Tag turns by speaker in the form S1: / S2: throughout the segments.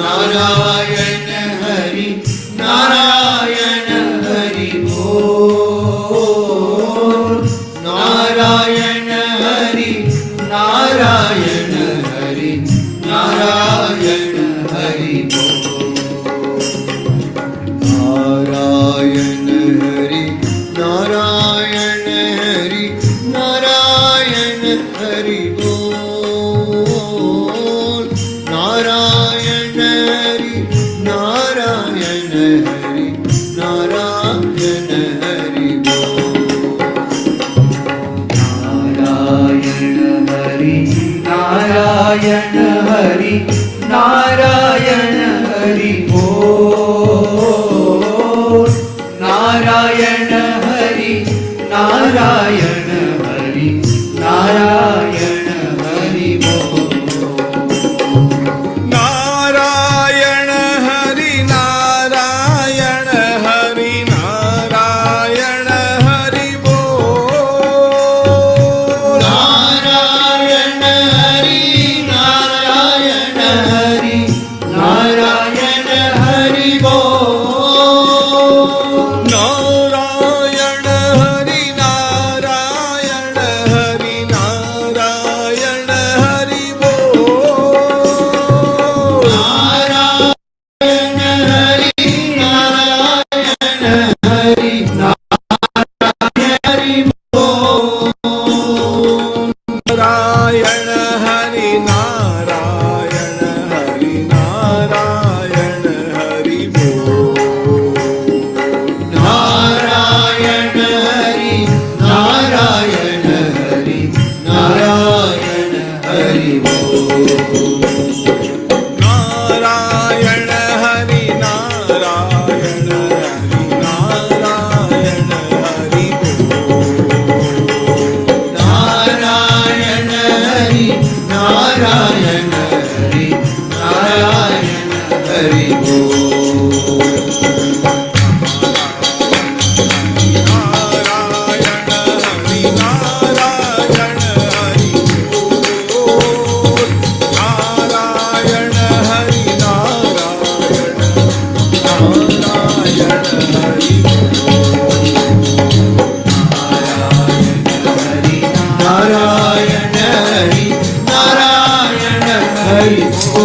S1: नारायण हरि नारायण हरि बोल। नारायण हरि नारायण हरि नारायण हरि बोल। नारायण हरि नारायण हरि नारायण हरि बोल। नारायण हरि नारायण हरि नारायण हरि बोल। नारायण हरि नारायण हरि नारायण हरि बोल। नारायण हरि नारायण हरि नारायण हरि बोल।
S2: नारायण हरि नारायण हरि नारायण हरि बोल।
S1: नारायण हरि नारायण हरि नारायण हरि बोल।
S2: नारायण हरि नारायण हरि नारायण हरि बोल।
S1: नारायण हरि नारायण हरि नारायण हरि बोल।
S2: नारायण हरि नारायण हरि नारायण हरि बोल।
S1: नारायण हरि नारायण हरि नारायण हरि बोल।
S2: नारायण हरि नारायण हरि नारायण हरि बोल।
S1: नारायण हरि नारायण हरि नारायण हरि बोल।
S2: नारायण हरि नारायण हरि बोल। नारायण हरि नारायण नारायण हरि
S1: नारायण हरि नारायण हरि बोल। नारायण हरि नारायण हरि नारायण हरि बोल।
S2: हरि नारायण हरि नारायण हरि बोल। नारायण हरि नारायण नारायण हरि बोल।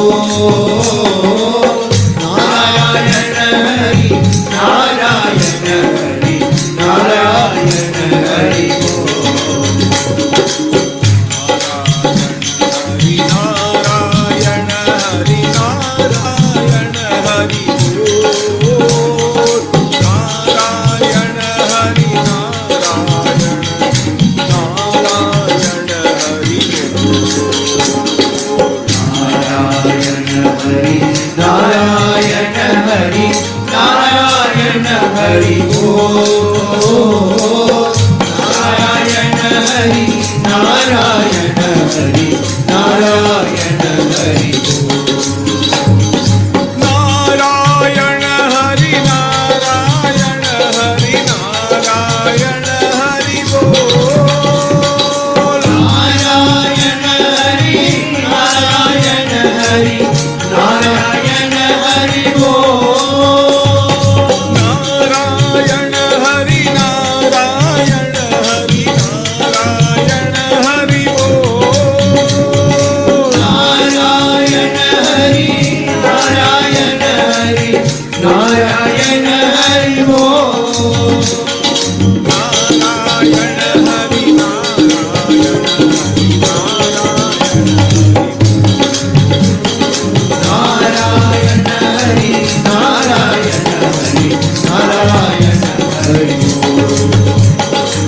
S1: नारायण हरि नारायण हरि नारायण हरि बोल। नारायण हरि नारायण हरि नारायण हरि बोल।
S2: नारायण हरि नारायण हरि नारायण हरि बोल।
S1: नारायण हरि नारायण हरि नारायण हरि बोल।
S2: नारायण हरि नारायण हरि नारायण हरि बोल।
S1: नारायण हरि नारायण हरि नारायण हरि बोल।
S2: नारायण हरि नारायण हरि नारायण
S1: नारायण हरि नारायण हरि नारायण हरि बोल।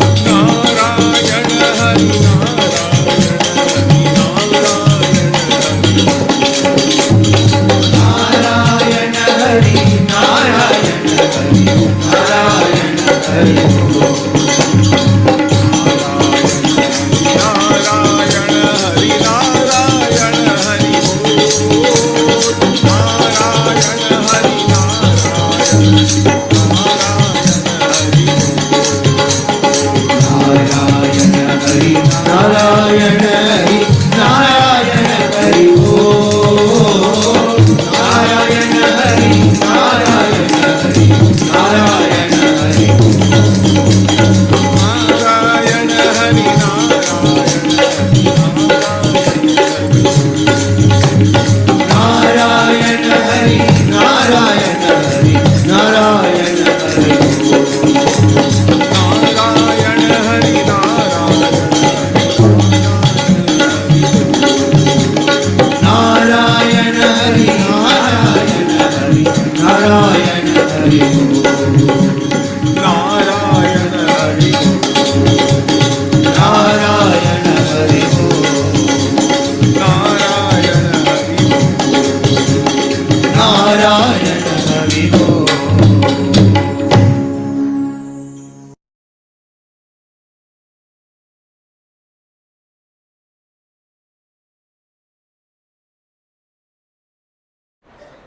S2: नारायण हरि नारायण हरि नारायण हरि
S1: नारायण हरि नारायण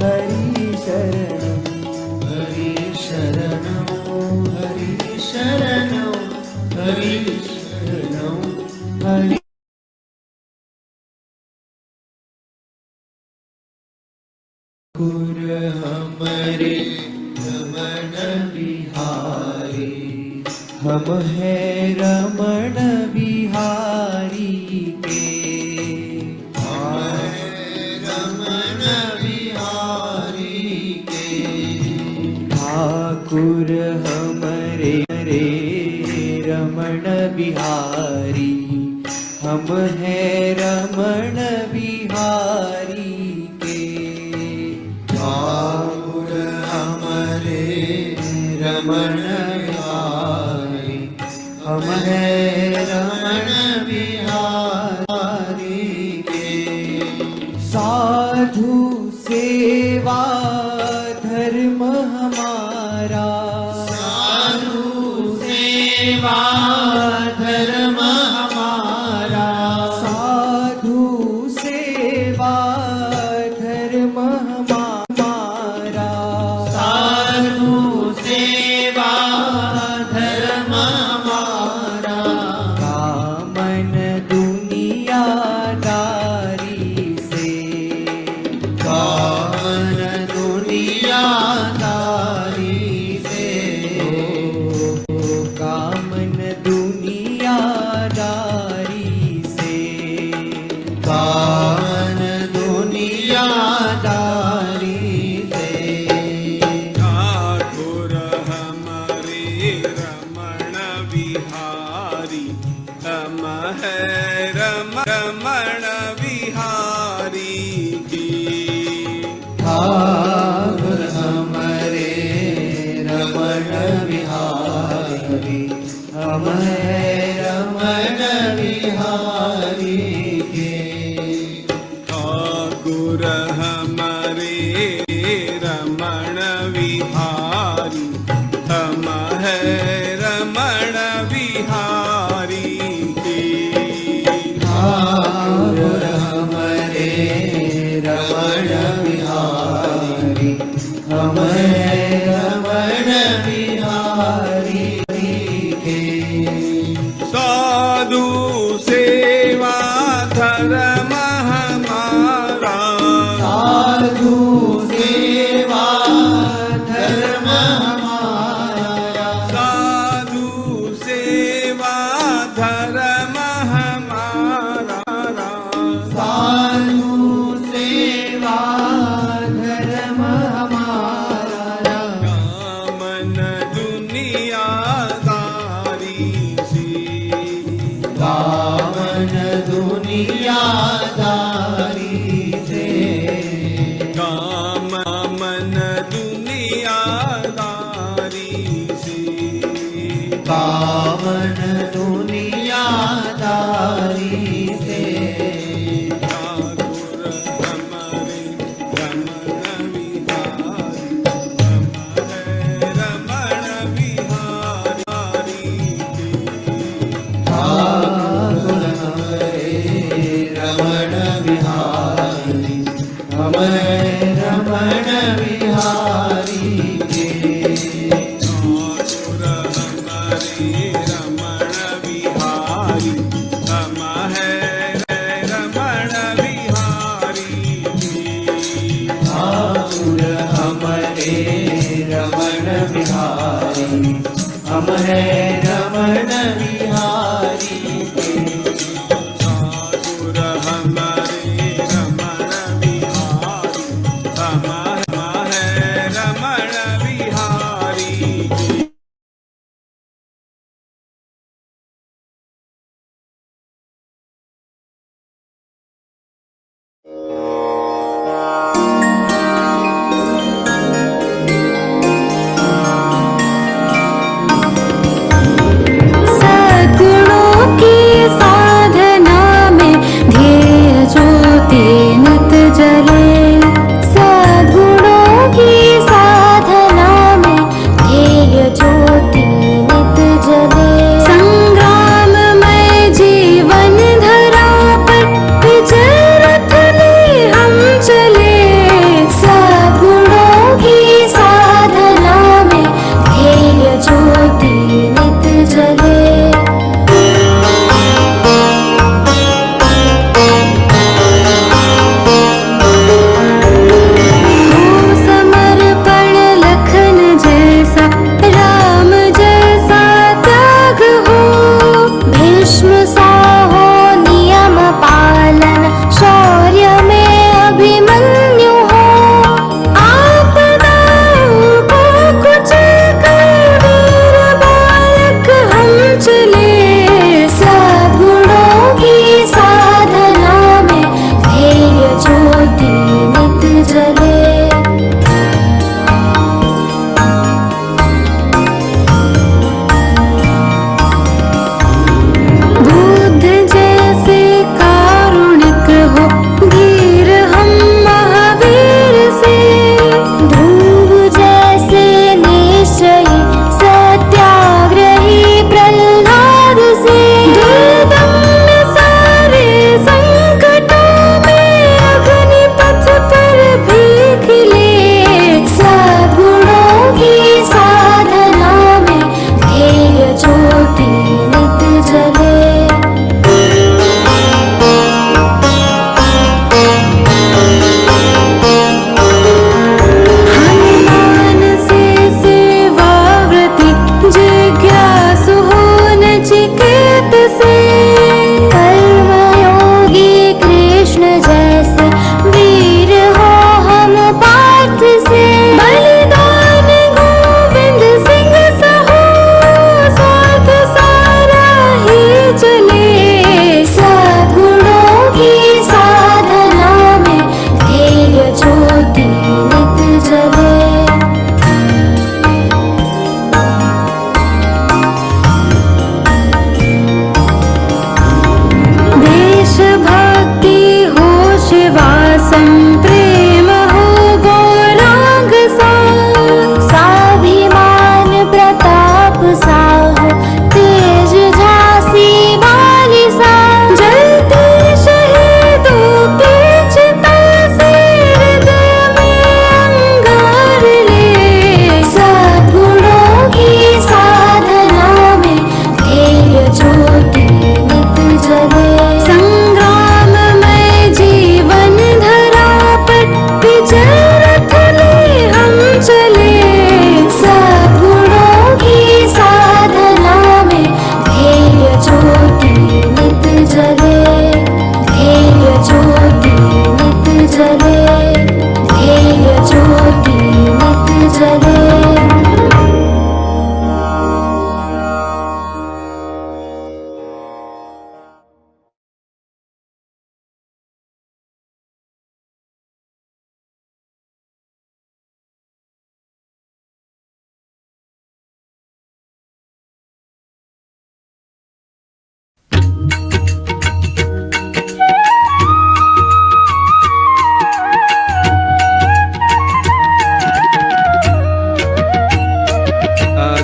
S1: हरि शरणं हरि शरणं हरि शरणं हरि शरणं हरि ठाकुर हमरे रमण बिहारी, हम है रमण बिहारी के, हम है रमण बिहारी के। ठाकुर हमरे रे रमण बिहारी, हम है रमण बिहारी के। ठाकुर हमरे रमण बिहारी, हम है रमण बिहारी के। साधु सेवा धर्म हमारा, साधु सेवा धर्म हमारा, साधु सेवा धर्म हमारा, साधु सेवा धर्म हमारा। कामन दुनियादारी से, कामन दुनियादारी से, कामन दुनियादारी से, कामन दुनियादारी से।
S2: ठाकुर हमारे रमण बिहारी, हम है रमण बिहारी की।
S1: ठाकुर हमरे रमण बिहारी, हम है रमण बिहारी के।
S2: ठाकुर हमारे रमण बिहारी, हम है रमण बिहारी की।
S1: ठाकुर हमरे रमण बिहारी, हम है रमण बिहारी के।
S2: साधु सेवा धर्म हमारा,
S1: साधु सेवा धर्म हमारा,
S2: साधु सेवा धर्म हमारा।
S1: साधु सेवा धर्म हमारा।
S2: कामन दुनियादारी से,
S1: कामन दुनियादारी से,
S2: कामन दुनियादारी से।
S1: कामन दुनियादारी से।
S2: ठाकुर हमारे रमण बिहारी, हम है रमण बिहारी के।
S1: ठाकुर हमरे रमण बिहारी, हम है रमण बिहारी के।
S2: ठाकुर हमारे रमण बिहारी, हम है रमण बिहारी के।
S1: ठाकुर हमरे रमण बिहारी, हम है रमण बिहारी के।
S2: ठाकुर हमारे रमण बिहारी, हम है रमण बिहारी के।
S3: सद्गुरु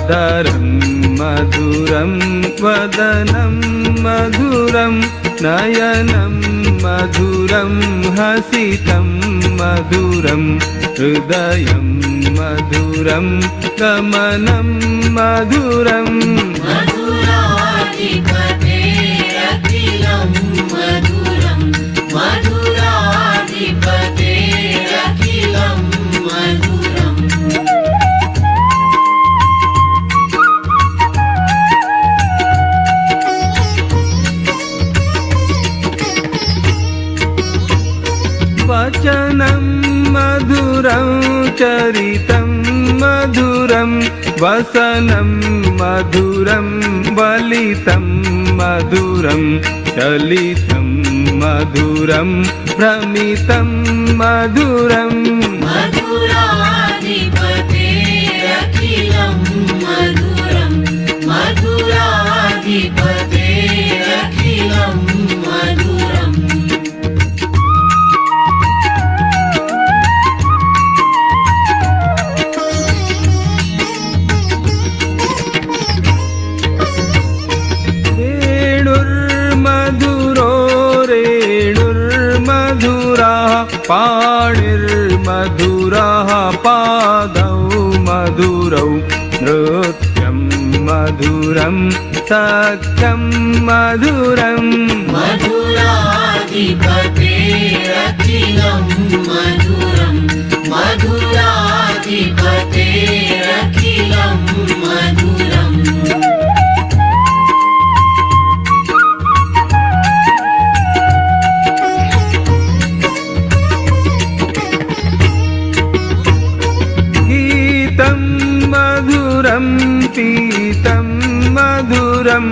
S2: अधरं मधुरं वदनं मधुरं नयनं मधुरं हसितं मधुरं हृदयं मधुरं गमनं मधुरं
S1: मधुराधिपतेरखिलं मधुरं मधुराधिपतेरखिलं मधुरम्
S2: वचनं मधुरं चरितं मधुरं वसनं मधुरं वलितं मधुरं चलितं मधुरं भ्रमितं मधुरं
S1: मधुराधिपतेरखिलं मधुरं मधुराधिपतेरखिलं मधुरम्
S2: पाणिर्मधुरः पादौ मधुरौ नृत्यं मधुरं सख्यं मधुरं
S1: मधुराधिपतेरखिलं मधुरं मधुराधिपतेरखिलं मधुरम्
S2: मधुरं पीतं मधुरं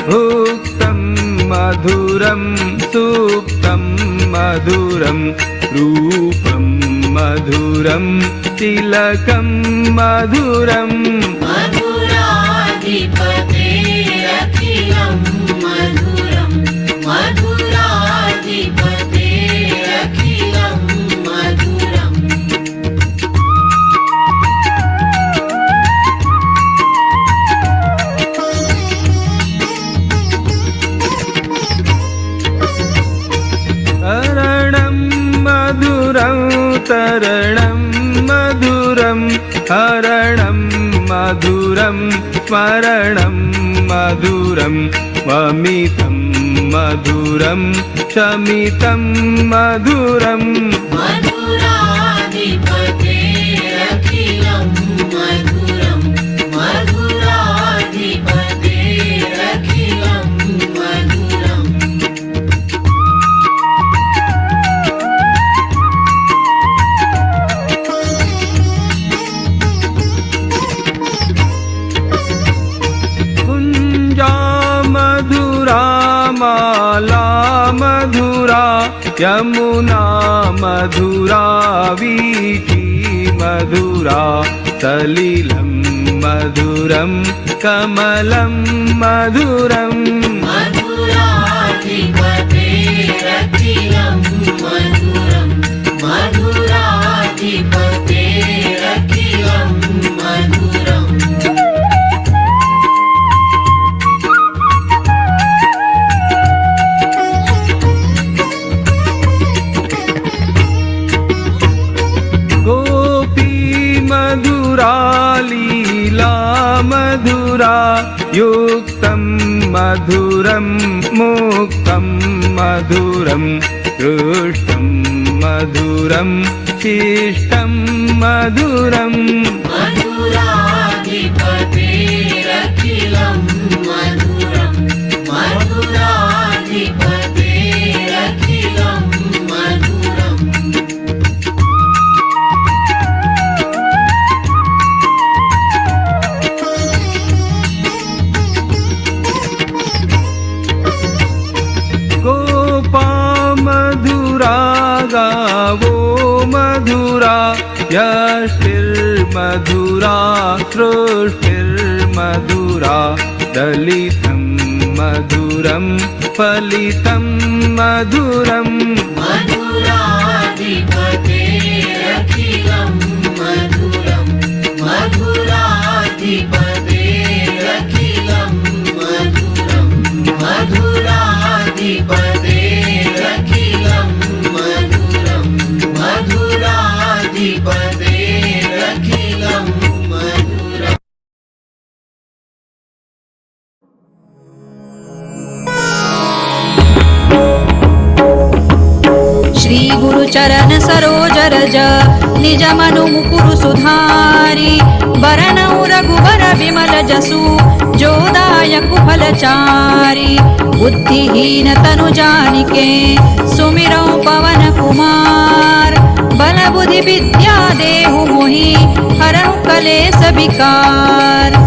S2: भुक्तं मधुरं सुप्तं मधुरं रूपं मधुरं तिलकं मधुरं
S1: मधुराधिपतेरखिलं मधुरं मधुराधिपतेरखिलं मधुरम्
S2: तरणं मधुरं हरणं मधुरं स्मरणं मधुरं वमितं मधुरं शमितं मधुरं
S1: मधुराधिपतेरखिलं मधुरं मधुराधिपतेरखिलं मधुरम्
S2: माला मधुरा यमुना मधुरा वीची मधुरा सलिलं मधुरं कमलं मधुरं
S1: मधुराधिपतेरखिलं मधुरं मधुराधिपतेरखिलं मधुरम्
S2: मधुरा लीला मधुरा युक्तं मधुरं मुक्तं मधुरं हृष्टं मधुरं शिष्टं मधुरं
S1: मधुराधिपतेरखिलं मधुरं मधुराधिपतेरखिलं मधुरम्
S2: मधुरा गावो मधुरा यष्टिर्मधुरा सृष्टिर्मधुरा दलितं मधुरं फलितं मधुरं
S1: मधुराधिपतेरखिलं मधुरं मधुराधिपते
S3: चरण सरोज रज निज मनु मुकुरु सुधारी बरनउ रघुबर विमल जसु जोदायक फलचारी बुद्धिहीन तनु जानिके सुमिरौ पवन कुमार बल बुद्धि विद्या देहु मोहि हरहु कलेस विकार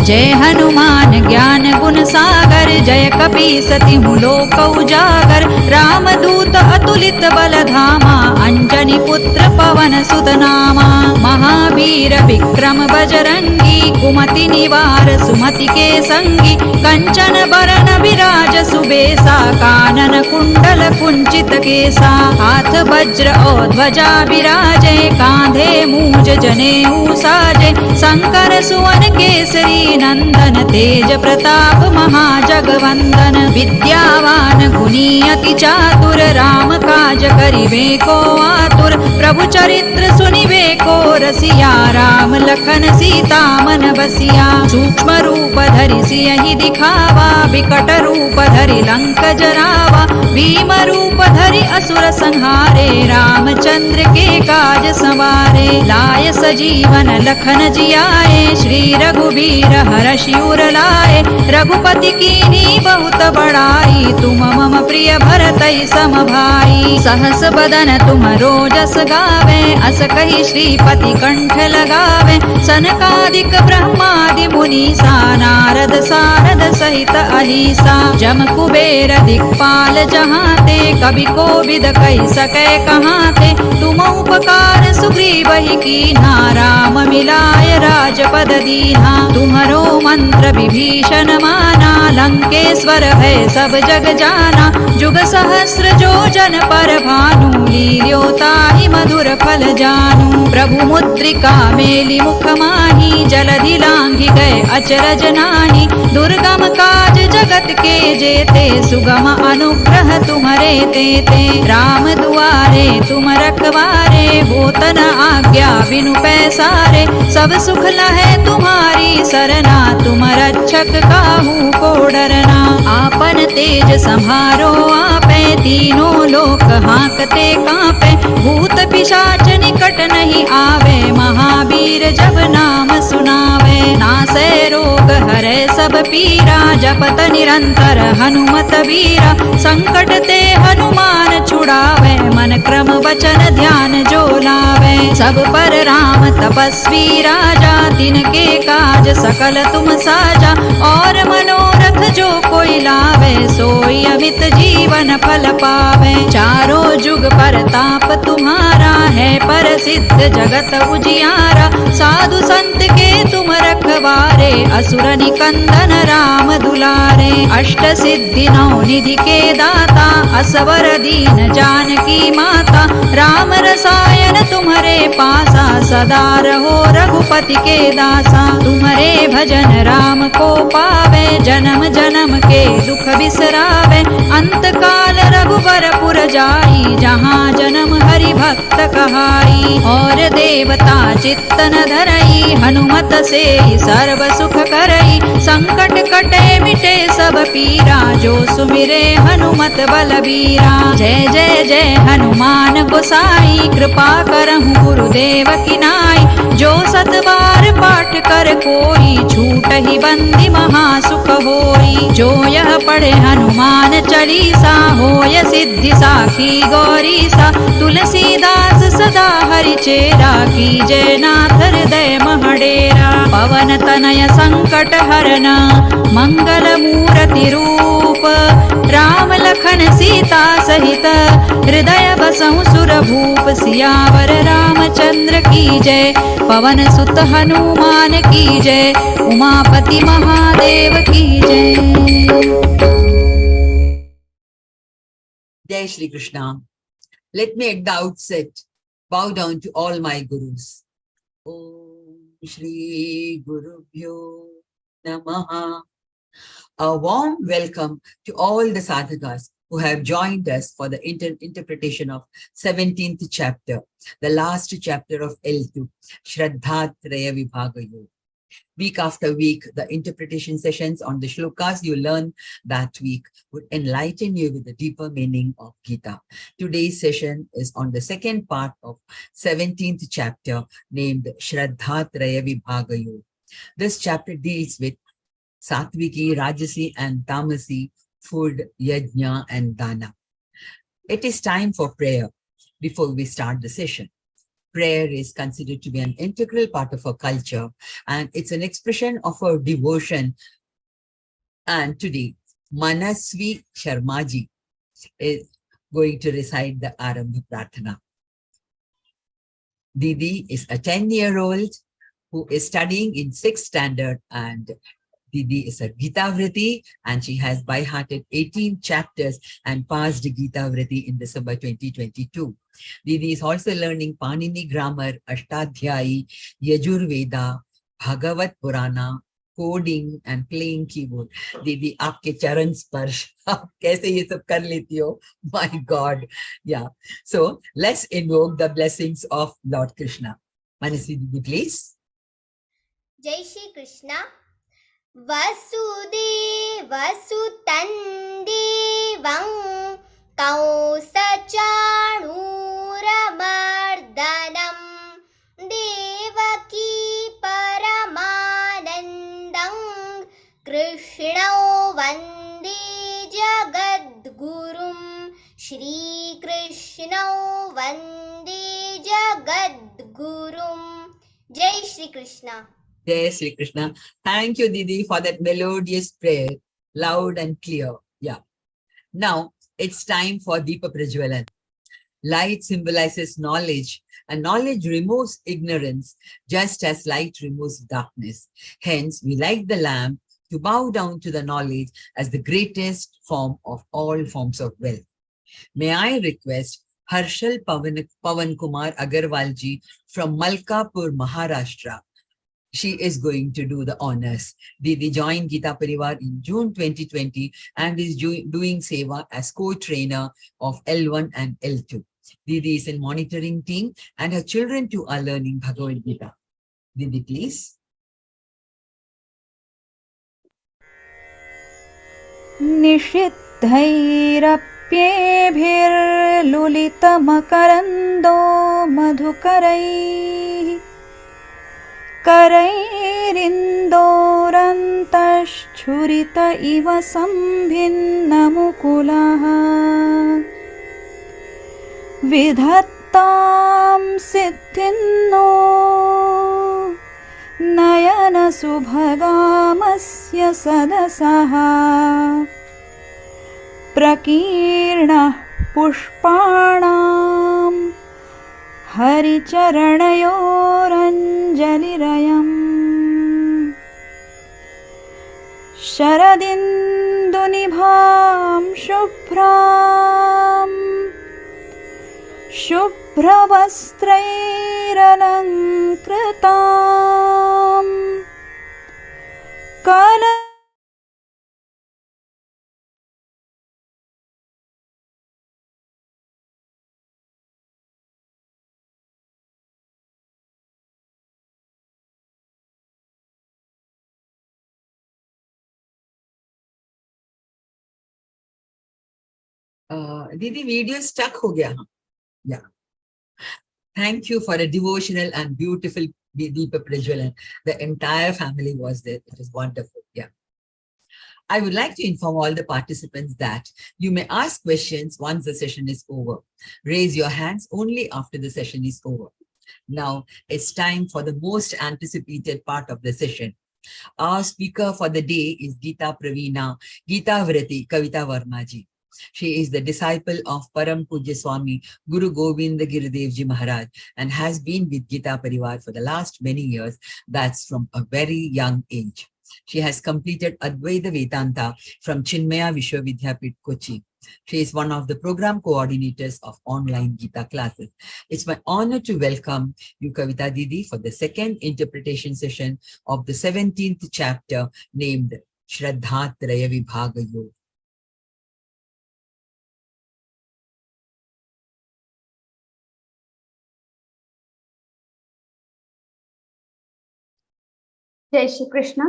S3: जय हनुमान ज्ञान गुण सागर जय कपीसति लोक उजागर रामदूत अतुलित बल धामा अंजनी पुत्र पवन सुत नामा महावीर विक्रम बजरंगी कुमति निवार सुमति के संगी कंचन बरन विराज सुबेसा कानन कुंडल कुंचित केसा हाथ वज्र और ध्वजा विराजे कांधे मूज जनेऊ साजे शंकर सुवन केसरी नंदन तेज प्रताप महाजगवंदन विद्यावान गुणी अति चातुर राम काज करिबे को आतुर प्रभु चरित्र सुनिबे को रसिया राम लखन सीता मन बसिया सूक्ष्म रूप धरि सियहि दिखावा विकट रूप धरि लंक जरावा भीम रूप धरि असुर संहारे रामचंद्र के काज सवारे लाय सजीवन लखन जियाए श्री रघुबीर हरषि उर लाए रघुपति कीनी बहुत बड़ाई तुम मम प्रिय भरतई सम भाई सहस बदन तुम रोजस गावे अस कहि श्रीपति कंठ लगावे सनकादिक ब्रह्मादि मुनीसा नारद सारद सहित अहिसा जम कुबेर दिक्पाल जहाते कवि कोविद कहि सकै कहाते तुम उपकार सुग्रीवहि कीन्हा राम मिलाय राजपद दीन्हा तुम्हरो मंत्र विभीषण माना लंकेश्वर है सब जग जाना जुग सहस्र जो जन पर भानु लील्योताहि मधुर फल जानू प्रभु मुद्रिका मेलि मुख माही जलधि लांघि गए अचरज नाही दुर्गम काज जगत के जेते सुगम अनुग्रह तुम्हरे तेते राम दुआरे तुम रखवारे होतन आज्ञा बिनु पैसारे सब सुख लहै तुम्हारी सरना तुम रक्षक काहू को डरना आपन तेज संहारो आपे तीनों लोक हांकते कांपे भूत पिशाच निकट नहीं आवे महावीर जब नाम सुनावे नासै रोग हरै सब पीरा जपत निरंतर हनुमत वीरा संकट ते हनुमान छुड़ावे मन क्रम वचन ध्यान जो लावे सब पर राम तपस्वी राजा तिनके काज सकल तुम साजा और मनोरथ जो कोई लावे सोई अमित जीवन फल पावे चारों जुग पर ताप तुम्हारा है पर सिद्ध जगत उजियारा साधु संत के तुम रखवारे असुर निकंदन राम दुलारे अष्ट सिद्धि नौ निधि के दाता असवर दीन जानकी माता राम रसायन तुम्हारे पासा सदा रहो रघुपति के दासा तुम्हारे भजन राम को पावे जन्म जन्म के दुख बिसरावे अंत काल रघुबर पुर जाई जहाँ जन्म हरि भक्त कहाई और देवता चित्तन धरई हनुमत से सर्व सुख करई संकट कटे मिटे सब पीरा जो सुमिरे हनुमत बलबीरा जय जय जय हनुमान गोसाई कृपा करहु गुरुदेव की नाई जो सत बार पाठ कर कोई छूट ही बंदी महासुख होई जो यह पढ़े हनुमान चालीसा होय सिद्धि साखी गौरीसा तुलसीदास सदा हरि चेरा की जय नाथ हृदय महडेरा पवन तनय संकट हरन मंगल मूर्ति रूप राम लखन सीता सहित हृदय बसहु सुर भूप सियावर रामचंद्र की जय पवन सुत हनुमान की जय उमापति महादेव की जय।
S4: Jai Shri Krishna. Let me at the outset bow down to all my gurus. Om Shri Gurubhyo Namaha. A warm welcome to all the sadhakas who have joined us for the interpretation of 17th chapter, the last chapter of L2, Shraddha Traya Vibhaga Yoga. Week after week, the interpretation sessions on the shlokas you learn that week would enlighten you with the deeper meaning of Gita. Today's session is on the second part of 17th chapter named Shraddha-traya Vibhagayo. This chapter deals with Satviki, Rajasi and Tamasi, food, yajna and dana. It is time for prayer before we start the session. Prayer is considered to be an integral part of our culture, and it's an expression of our devotion. And today, Manasvi Sharmaji is going to recite the Arambha Pratana. Didi is a 10-year-old who is studying in 6th standard, and Didi is a Gita Vriti, and she has by-hearted 18 chapters and passed Gita Vriti in December 2022. Didi is also learning Panini grammar, Ashtadhyayi, Yajurveda, Bhagavat Purana, coding and playing keyboard. Didi, aapke charan sparsh, aap kaise ye sab kar leti ho? My God. Yeah. So let's invoke the blessings of Lord Krishna. Manasvi Didi, please.
S5: Jai Shri Krishna. Vasudevasutandevam Kausachanuramardanam Devaki Paramanandam Krishnau Vande Jagadgurum Shri Krishnau Vande Jagadgurum. Jai Shri Krishna.
S4: Jai Shri Krishna. Thank you, Didi, for that melodious prayer, loud and clear. Yeah. Now, it's time for Deepa Prajwalan. Light symbolizes knowledge, and knowledge removes ignorance, just as light removes darkness. Hence, we light the lamp to bow down to the knowledge as the greatest form of all forms of wealth. May I request Harshal Pavan Kumar Agarwalji from Malkapur, Maharashtra. She is going to do the honors. Didi joined Geeta Parivar in June 2020 and is doing Seva as co-trainer of L1 and L2. Didi is in monitoring team and her children too are learning Bhagavad Gita. Didi, please.
S3: निषिद्धैरप्येभिर्लुलितमकरन्दो मधुकरैः करैरिन्दोरन्तश्छुरित इव सम्भिन्नमुकुलः विधत्तां सिद्धिन्नो नयनसुभगामस्य सदसः प्रकीर्णः पुष्पाणां हरिचरणयोरञ्जलिरयम् शरदिन्दुनिभां शुभ्रवस्त्रैरलङ्कृतां
S4: Didi, video stuck ho gaya. Yeah. Thank you for a devotional and beautiful Deepa Prajwalan. The entire family was there. It was wonderful. Yeah. I would like to inform all the participants that you may ask questions once the session is over. Raise your hands only after the session is over. Now it's time for the most anticipated part of the session. Our speaker for the day is Geeta Pravina, Geeta Vriti, Kavita Verma ji. She is the disciple of Param Pujya Swami Guru Govind Giridevji Ji Maharaj and has been with Geeta Parivar for the last many years. That's from a very young age. She has completed Advaita Vedanta from Chinmaya Vishwavidyapit, Kochi. She is one of the program coordinators of online Gita classes. It's my honor to welcome you, Kavita Didi, for the second interpretation session of the 17th chapter named Shraddha-traya Vibhagayo.
S6: जय श्री कृष्ण।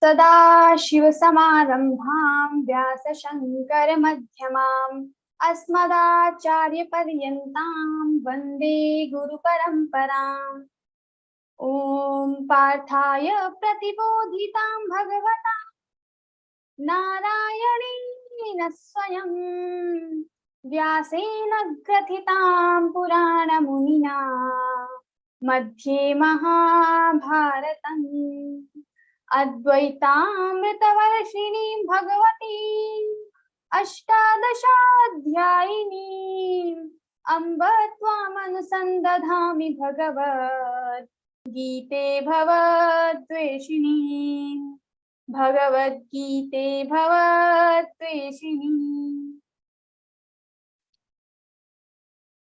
S6: सदा शिव समारंभां व्यास शंकर मध्यमाम् अस्मदाचार्य पर्यन्तां वन्दे गुरु परम्पराम्। ॐ पार्थाय प्रतिबोधितां भगवता नारायणेन स्वयं व्यासेन ग्रथितां पुराणमुनिना मध्ये महाभारतम् अद्वैतामृतवर्षिणीं भगवतीम् अष्टादशाध्यायिनीम् अम्ब त्वामनुसन्दधामि भगवद् गीते भवद्वेषिणीम् भगवद्गीते भवद्वेषिणीम्।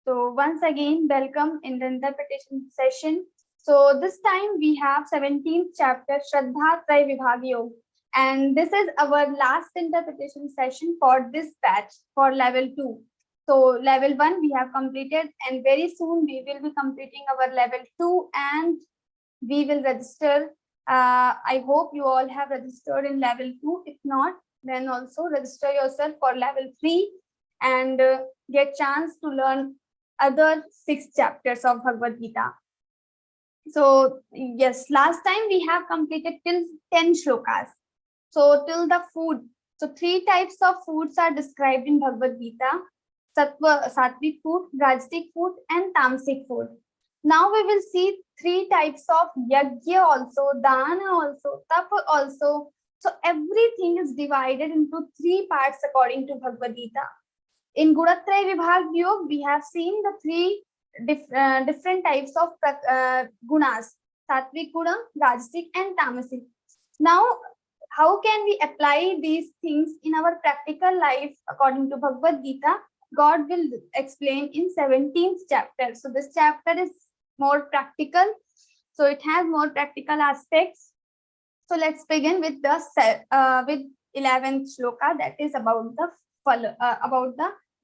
S6: So once again, welcome in the interpretation session. So this time we have 17th chapter, Shraddha Trai Vibhag Yoga. And this is our last interpretation session for this batch for level 2. So level 1 we have completed, and very soon we will be completing our level 2 and we will register. I hope you all have registered in level 2. If not, then also register yourself for level 3 and get chance to learn other 6 chapters of Bhagavad Gita. So yes, last time we have completed till 10 shlokas. So till the food. So 3 types of foods are described in Bhagavad Gita: sattvic food, rajasic food, and tamasic food. Now we will see 3 types of yajna also, dana also, tapa also. So everything is divided into 3 parts according to Bhagavad Gita. In Gunatraya Vibhag Yoga, we have seen the 3 different types of gunas: sattvic guna, rajasic, and tamasic. Now, how can we apply these things in our practical life according to Bhagavad Gita? God will explain in 17th chapter. So this chapter is more practical. So it has more practical aspects. So let's begin with the 11th shloka, that is about the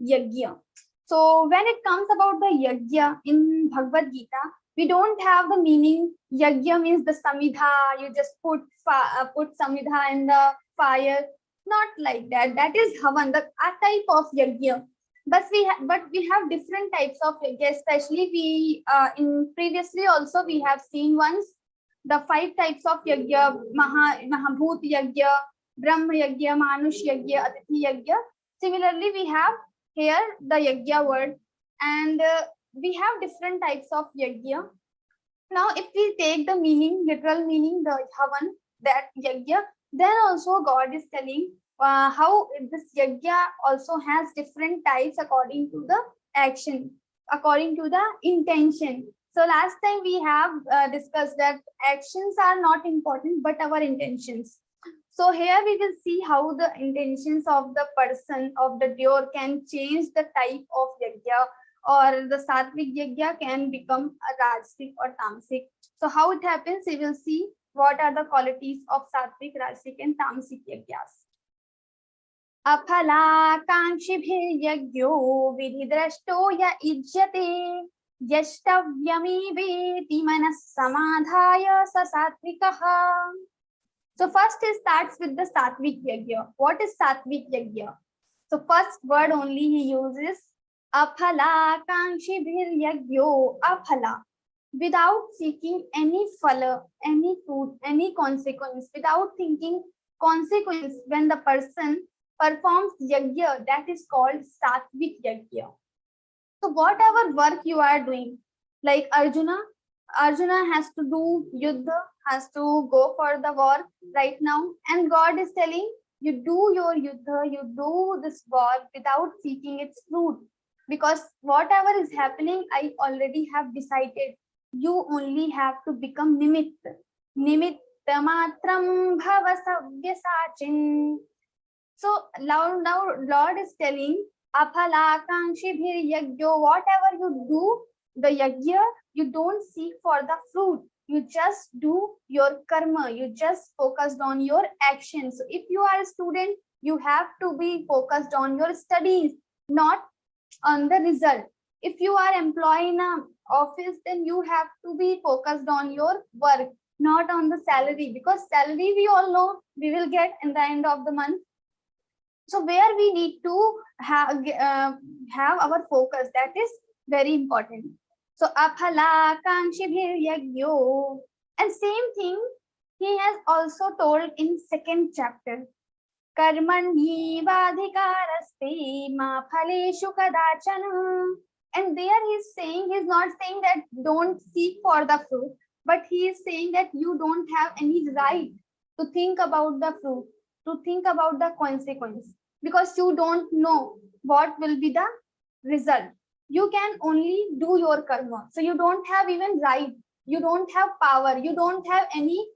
S6: yajna. So when it comes about the yajna in Bhagavad Gita, we don't have the meaning. Yajna means the samidha. You just put samidha in the fire. Not like that. That is havan, the type of yajna. But we have different types of yajna. Especially we in previously also we have seen once the 5 types of yajna: mahabhut yajna, brahma yajna, manush yajna, atithi yajna. Similarly, we have here the yajna word, and we have different types of yajna. Now, if we take the meaning, literal meaning, the havan, that yajna, then also God is telling how this yajna also has different types according to the action, according to the intention. So last time we have discussed that actions are not important, but our intentions. So here we will see how the intentions of the person, of the doer, can change the type of yajna, or the sattvic yajna can become a rajasic or tamasic. So how it happens, we will see what are the qualities of sattvic, rajasic, and tamasic yajnas. Aphala kanshibhir yajyo vidhidrashto ya ijyate yashtavyami veti manas samadhaya sa sattvikaha. So first it starts with the sattvic yajna. What is sattvic yajna? So first word only he uses aphala kanshibhir yajyo, aphala, without seeking any phala, any fruit, any consequence, without thinking consequence. When the person performs yajna, that is called sattvic yajna. So whatever work you are doing, like Arjuna has to do yuddha, has to go for the war right now, and God is telling you, do your yuddha, you do this war without seeking its fruit, because whatever is happening, I already have decided. You only have to become nimitta matram bhava savyasachin. So now Lord is telling aphala kanshibhir yajyo, whatever you do the yajna, you don't seek for the fruit, you just do your karma, you just focused on your actions. So if you are a student, you have to be focused on your studies, not on the result. If you are employed in a office, then you have to be focused on your work, not on the salary, because salary we all know we will get in the end of the month. So where we need to have our focus, that is very important. So aphala kankshibhir yagyo, and same thing he has also told in second chapter. Karmani vadhikaraste ma phaleshu kadachana. And there he's saying, he's not saying that don't seek for the fruit, but he is saying that you don't have any right to think about the fruit, to think about the consequence, because you don't know what will be the result. You can only do your karma. So you don't have even right, you don't have power, you don't have any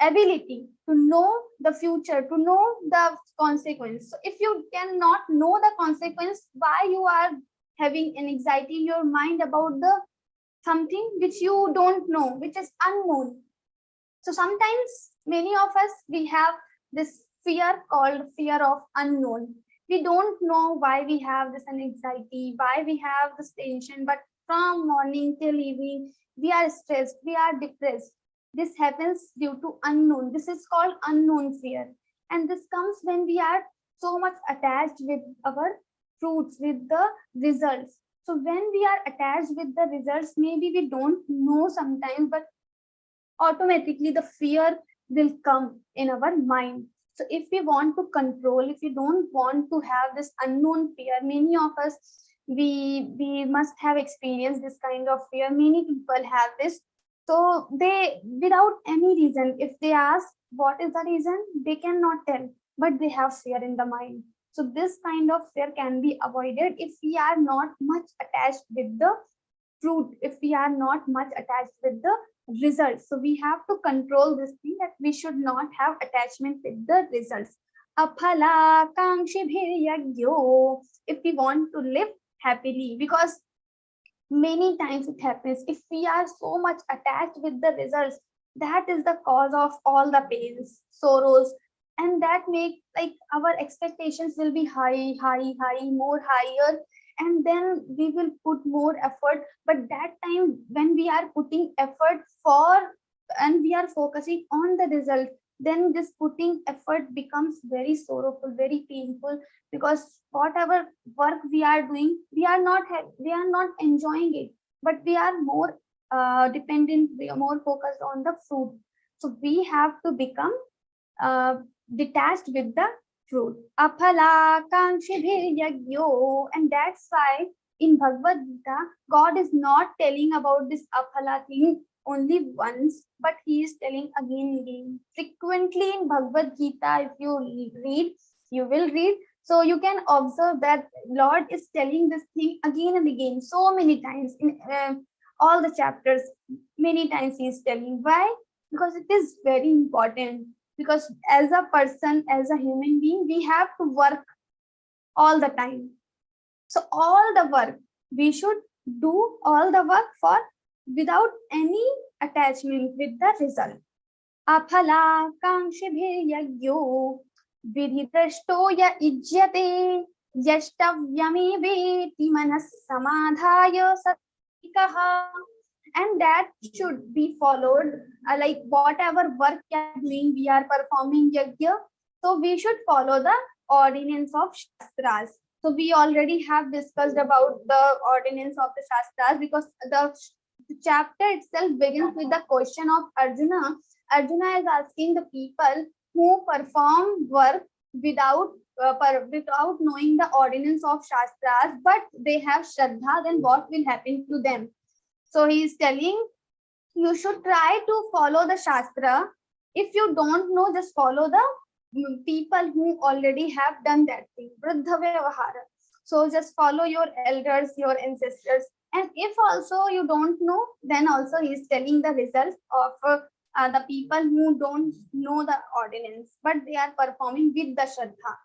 S6: ability to know the future, to know the consequence. So if you cannot know the consequence, why you are having an anxiety in your mind about the something which you don't know, which is unknown? So sometimes many of us, we have this fear called fear of unknown. We don't know why we have this anxiety, why we have this tension, but from morning till evening we are stressed, we are depressed. This happens due to unknown. This is called unknown fear, and this comes when we are so much attached with our fruits, with the results. So when we are attached with the results, maybe we don't know sometimes, but automatically the fear will come in our mind. So if we want to control, if we don't want to have this unknown fear, many of us, we must have experienced this kind of fear. Many people have this. So they, without any reason, if they ask what is the reason, they cannot tell, but they have fear in the mind. So this kind of fear can be avoided if we are not much attached with the fruit, if we are not much attached with the results. So we have to control this thing, that we should not have attachment with the results. Aphala kankshibhir yagyo, if we want to live happily, because many times it happens, if we are so much attached with the results, that is the cause of all the pains, sorrows, and that make like our expectations will be high, more higher, and then we will put more effort. But that time when we are putting effort for, and we are focusing on the result, then this putting effort becomes very sorrowful, very painful, because whatever work we are doing, we are not enjoying it, but we are more dependent, we are more focused on the fruit. So we have to become detached with the fruit. Aphala kankshibhir yagyo, and that's why in Bhagavad Gita, God is not telling about this aphala thing only once, but he is telling again and again. Frequently in Bhagavad Gita, if you read, you will read. So you can observe that Lord is telling this thing again and again, so many times in all the chapters. Many times he is telling. Why? Because it is very important. Because as a person, as a human being, we have to work all the time. So all the work, we should do all the work for without any attachment with the result. Aphala kankshibhir yagyo vidhidrashto ya ijyate yashtavyame veti manas samadhaya satikaha. And that should be followed, like whatever work we are doing, we are performing yajna, so we should follow the ordinance of Shastras. So we already have discussed about the ordinance of the Shastras, because the chapter itself begins with the question of Arjuna. Arjuna is asking the people who perform work without knowing the ordinance of Shastras, but they have Shraddha, then what will happen to them? So he is telling, you should try to follow the Shastra. If you don't know, just follow the people who already have done that thing. Vriddha Vyavahara. So just follow your elders, your ancestors. And if also you don't know, then also he is telling the results of the people who don't know the ordinance, but they are performing with the Shraddha.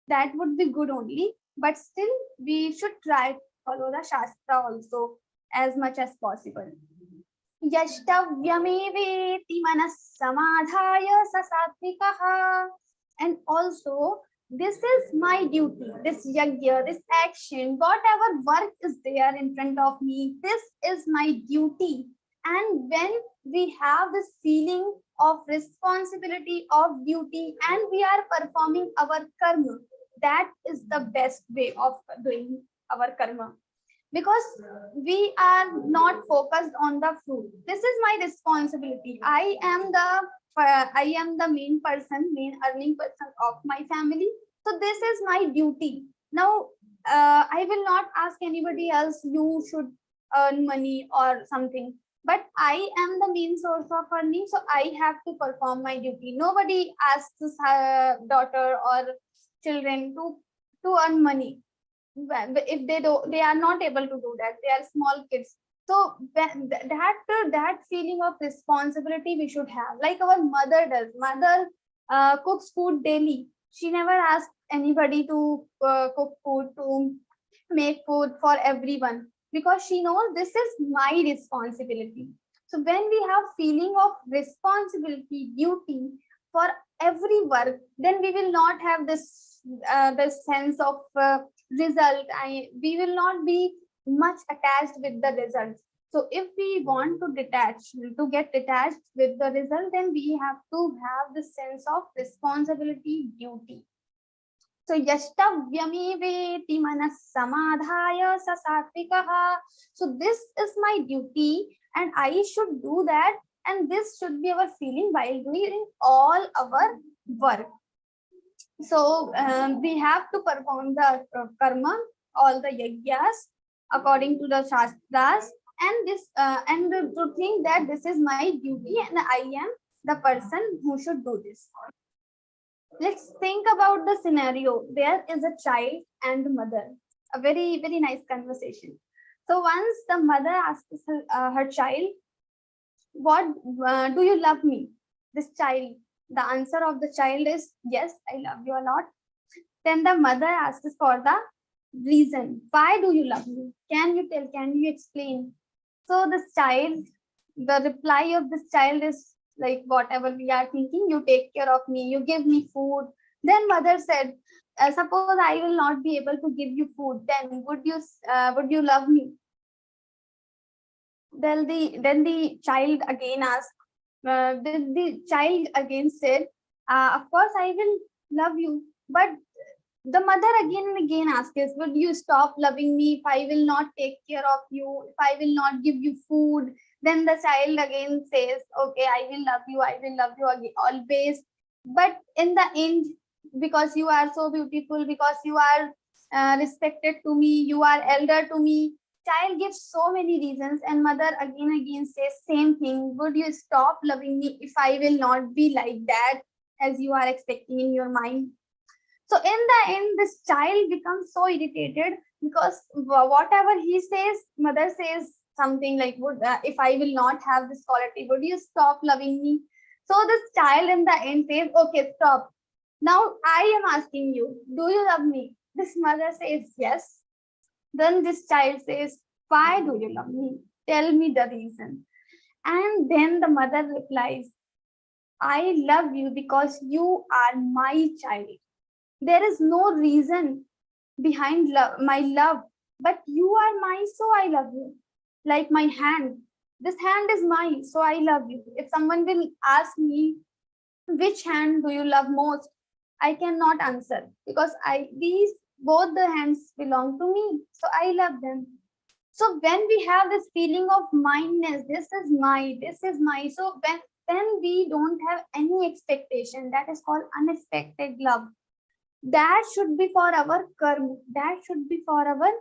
S6: That would be good only. But still, we should try to follow the Shastra also as much as possible. Yashtavyameveti manas samadhaya sasatvikaha. And also this is my duty, this yajna, this action, whatever work is there in front of me, this is my duty. And when we have this feeling of responsibility, of duty, and we are performing our karma, that is the best way of doing our karma. Because we are not focused on the fruit. This is my responsibility. I am the main person, main earning person of my family. So this is my duty. Now, I will not ask anybody else, you should earn money or something. But I am the main source of earning, so I have to perform my duty. Nobody asks daughter or children to earn money. If they are not able to do that, they are small kids. So that feeling of responsibility we should have, like our mother does. Mother cooks food daily. She never asks anybody to cook food, to make food for everyone, because she knows this is my responsibility. So when we have feeling of responsibility, duty for every work, then we will not have this sense of result. We will not be much attached with the results. So if we want to get detached with the result, then we have to have the sense of responsibility, duty. So yashtavyameveti manas samadhaya sa satvikaha. So this is my duty and I should do that, and this should be our feeling while doing all our work. So we have to perform the karma, all the yajnas according to the shastras, and to think that this is my duty and I am the person who should do this. Let's think about the scenario. There is a child and mother. A very, very nice conversation. So once the mother asks her child, what do you love me? This child, the answer of the child is, yes, I love you a lot. Then the mother asks for the reason. Why do you love me? Can you tell? Can you explain? So this child, the reply of this child is like, whatever we are thinking, you take care of me, you give me food. Then mother said, suppose I will not be able to give you food, then would you love me? Then the child again asked, the child again said, of course I will love you. But the mother again and again asks, would you stop loving me if I will not take care of you, if I will not give you food? Then the child again says, okay, I will love you again, always. But in the end, because you are so beautiful, because you are respected to me, you are elder to me, child gives so many reasons, and mother again says same thing. Would you stop loving me if I will not be like that as you are expecting in your mind? So in the end, this child becomes so irritated, because whatever he says, mother says something like, if I will not have this quality, would you stop loving me? So this child in the end says, okay, stop. Now I am asking you, do you love me? This mother says yes. Then this child says, why do you love me? Tell me the reason. And then the mother replies, I love you because you are my child. There is no reason behind my love, but you are mine, so I love you. Like my hand. This hand is mine, so I love you. If someone will ask me, which hand do you love most? I cannot answer, because both the hands belong to me, so I love them. So when we have this feeling of mindness, this is my, so when we don't have any expectation, that is called unexpected love. That should be for our karma, that should be for our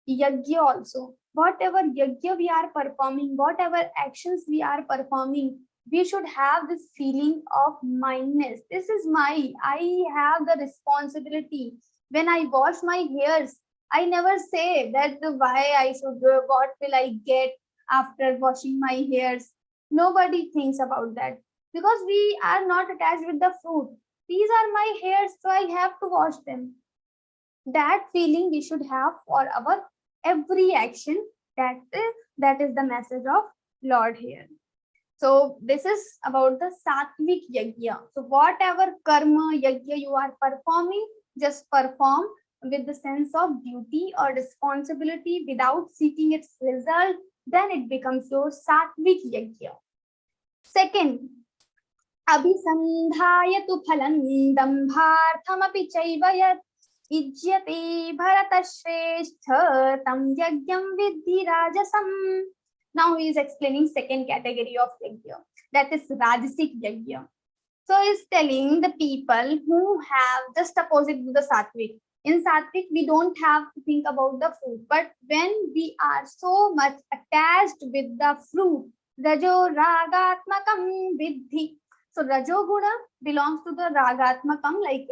S6: yajna also. Whatever yajna we are performing, whatever actions we are performing, we should have this feeling of mindness. This is I have the responsibility. When I wash my hairs, I never say that why I should, what will I get after washing my hairs. Nobody thinks about that, because we are not attached with the fruit. These are my hairs, so I have to wash them. That feeling we should have for our every action. That is the message of Lord here. So this is about the sattvic yajna. So whatever karma yajna you are performing, just perform with the sense of duty or responsibility without seeking its result, then it becomes your sattvic yajna. Second, abhisandhaya tu phalam dambharthamapi chaiva yat ijyate bharatashreshtha tam yagyam vidhi rajasam. Now he is explaining second category of yajna, that is rajasic yajna. So he's telling the people who have just opposite to the sattvic. In sattvic, we don't have to think about the fruit, but when we are so much attached with the fruit, rajo ragatmakam vidhi. So rajo guna belongs to the ragatmakam, like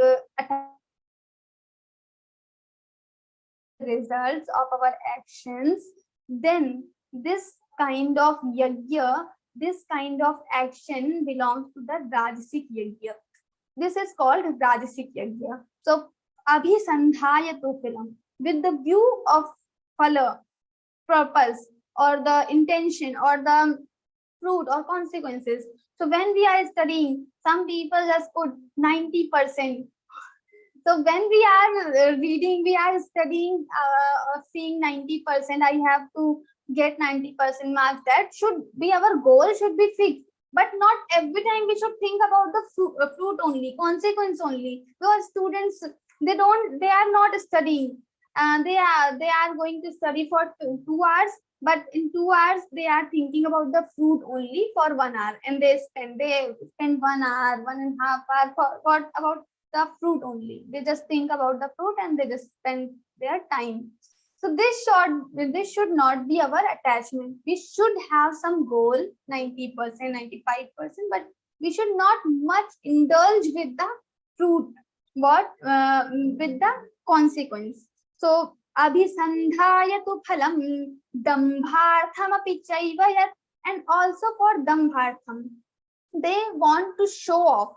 S6: results of our actions. Then this kind of yajna, this kind of action belongs to the rajasic yajna. This is called rajasic yajna. So abhisandhaya tu phalam, with the view of phala, purpose, or the intention, or the fruit or consequences. So when we are studying, some people just put 90%. So when we are reading, we are studying, seeing 90%, I have to get 90% marks. That should be our goal, should be fixed. But not every time we should think about the fruit only, consequence only. Because students, they are not studying. They are going to study for 2 hours, but in 2 hours they are thinking about the fruit only for 1 hour, and they spend 1 hour, 1.5 hour for about the fruit only. They just think about the fruit and they just spend their time. So this should not be our attachment. We should have some goal, 90%, 95%, but we should not much indulge with the fruit, with the consequence. So abhisandhaya tu phalam dambharthamapi chaiva yat, and also for dambhartham, they want to show off,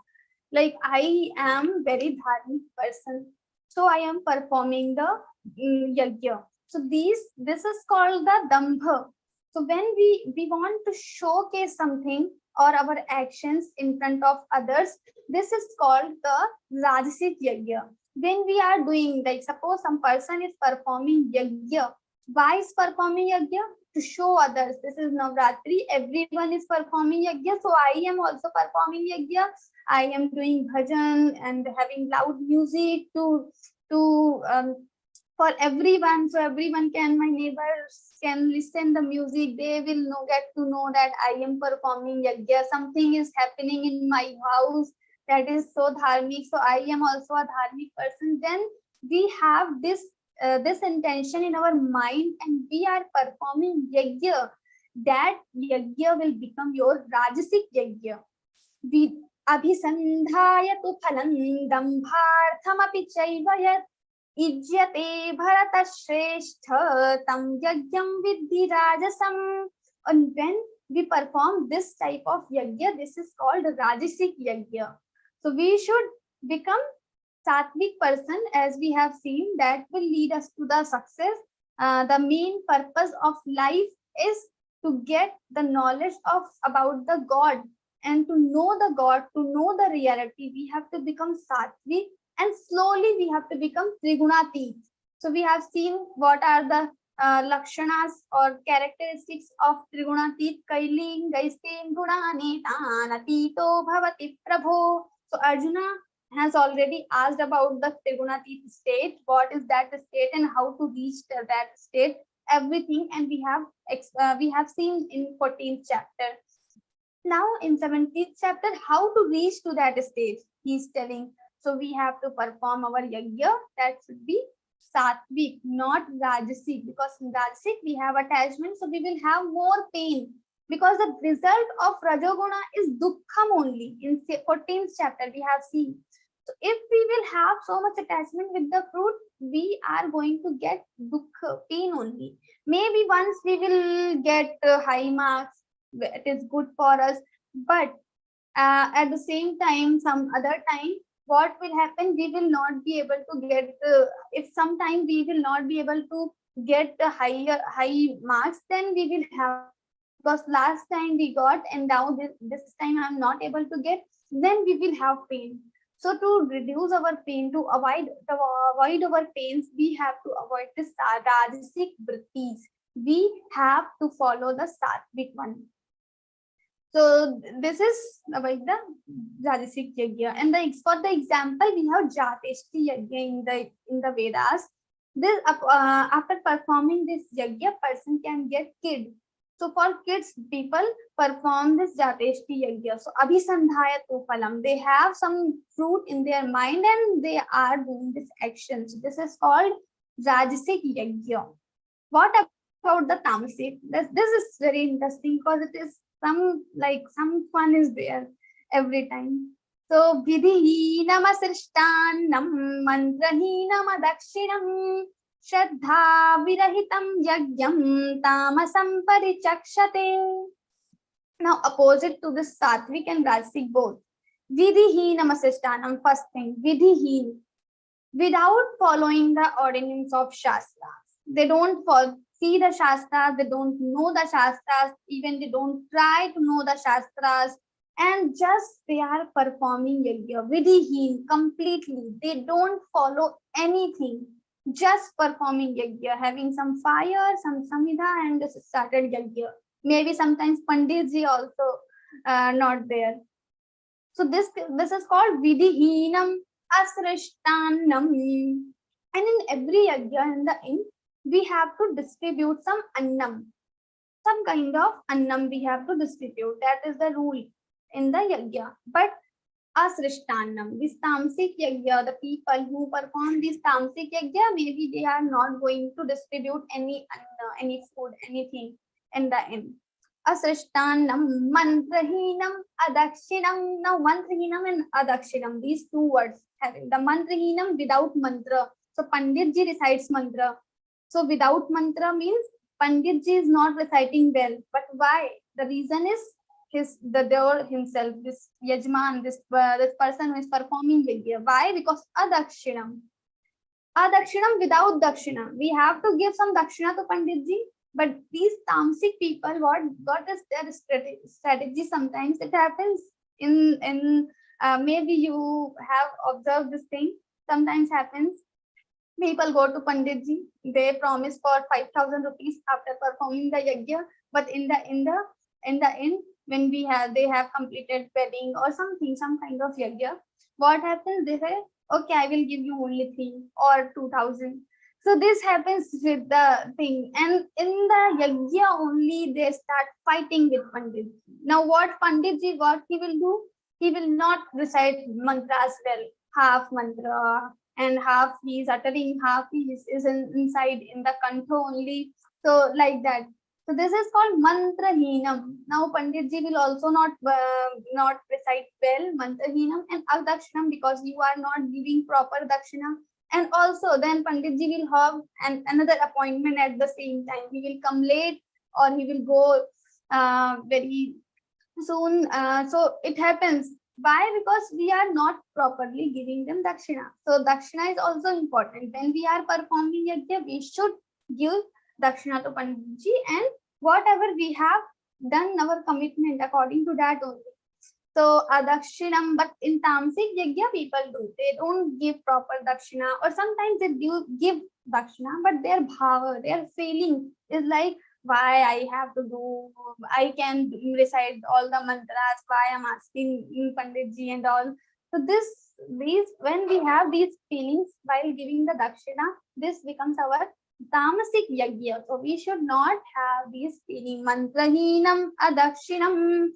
S6: like I am very dharmic person, so I am performing the yajna. So this is called the dambha. So when we want to showcase something or our actions in front of others, this is called the rajasic yajna. When we are doing, like suppose some person is performing yajna, why is performing yajna? To show others, this is Navratri, everyone is performing yajna, so I am also performing yajna. I am doing bhajan and having loud music for everyone, so everyone can, my neighbors can listen the music. They will get to know that I am performing yajna. Something is happening in my house that is so dharmic, so I am also a dharmic person. Then we have this intention in our mind and we are performing yajna. That yajna will become your rajasic yajna. We abhisandhaya tu phalam dambharthamapi chaiva yat ijyate bharatashreshtha tam yajnam vidhi rajasam. And when we perform this type of yajna, this is called rajasic yajna. So we should become sattvic person, as we have seen, that will lead us to the success. The main purpose of life is to get the knowledge about the God, and to know the God, to know the reality. We have to become sattvic, and slowly we have to become trigunatit. So we have seen what are the lakshanas or characteristics of trigunatit. Kailing gaiste gunane tanatito bhavati prabho. So Arjuna has already asked about the trigunatit state, what is that state and how to reach that state, everything, and we have seen in 14th chapter. Now in 17th chapter, how to reach to that stage, he is telling. So we have to perform our yajna, that should be sattvic, not rajasic, because in rajasic we have attachment, so we will have more pain, because the result of rajoguna is dukkham only. In 14th chapter we have seen. So if we will have so much attachment with the fruit, we are going to get dukkha, pain only. Maybe once we will get high marks, it is good for us, but at the same time, some other time, what will happen, we will not be able to get, if sometime we will not be able to get the high marks, then we will have, because last time we got and now this time I'm not able to get, then we will have pain. So to reduce our pain, to avoid our pains, we have to avoid the rajasic vrittis. We have to follow the sattvic one. So this is about the rajasic yajna, and for the example we have jateshti yajna in the Vedas. This after performing this yajna, person can get kid. So for kids, people perform this jateshti yajna. So abhisandhayatu phalam. They have some fruit in their mind and they are doing this action. So this is called rajasic yajna. What about the tamasic? This is very interesting because it is some fun is there every time. So vidhihinam asrishtanam mantrahinam adakshinam shraddha virahitam yagyam tamasam parichakshate. Now opposite to this sattvic and rajasic both. Vidhihinam asrishtanam, first thing, vidhihin, without following the ordinance of shastras. They don't see the shastras, they don't know the shastras, even they don't try to know the shastras, and just they are performing yajna vidhihin completely. They don't follow anything, just performing yajna, having some fire, some samhita, and just started yajna. Maybe sometimes panditji also not there. So this is called vidhihinam asrishtanam. And in every yajna, in the end, we have to distribute some annam, some kind of annam we have to distribute. That is the rule in the yajna. But asrishtanam, this tamasic yajna, the people who perform this tamasic yajna, maybe they are not going to distribute any food, anything in the end. Asrishtanam, mantrahinam, adakshinam. Now mantrahinam and adakshinam, these two words, having the mantrahinam without mantra. So Panditji recites mantra. So without mantra means Panditji is not reciting well. But why? The reason is the devil himself, this yajman, this person who is performing yajna. Why? Because adakshinam. Adakshinam, without dakshina. We have to give some dakshina to Panditji. But these tamasic people, what is their strategy? Sometimes it happens in maybe you have observed this thing. Sometimes happens. People go to Panditji, they promise for 5,000 rupees after performing the yajna, but in the end, when they have completed wedding or something, some kind of yajna, what happens? They say, okay, I will give you only 3 or 2,000. So this happens with the thing, and in the yajna only they start fighting with Panditji. Now what Panditji, what he will do? He will not recite mantras well, half mantra, and half he is uttering, half he is inside in the kanto only. So like that. So this is called mantrahinam. Now Panditji will also not recite well, mantrahinam, and adakshinam, because you are not giving proper dakshina. And also then Panditji will have another appointment at the same time. He will come late or he will go very soon. So it happens. Why? Because we are not properly giving them dakshina. So dakshina is also important. When we are performing yajna, we should give dakshina to Panditji, and whatever we have done our commitment according to that only. So adakshinam, but in tamasic yajna people do. They don't give proper dakshina, or sometimes they do give dakshina, but their bhava, their feeling is like, why I have to do, I can recite all the mantras, why I'm asking Panditji and all. So when we have these feelings while giving the dakshina, this becomes our tamasic yajna. So we should not have these feelings. Mantrahinam adakshinam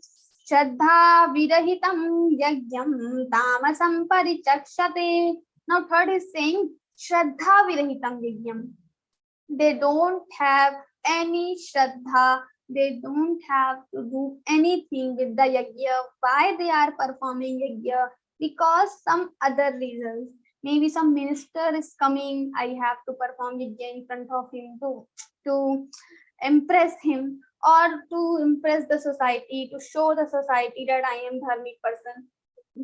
S6: shraddha virahitam yajnam tamasam parichakshate. Now third is saying shraddha virahitam yajnam. They don't have any shraddha, they don't have to do anything with the yajna. Why they are performing yajna? Because some other reasons. Maybe some minister is coming, I have to perform yajna in front of him to impress him, or to impress the society, to show the society that I am dharmic person.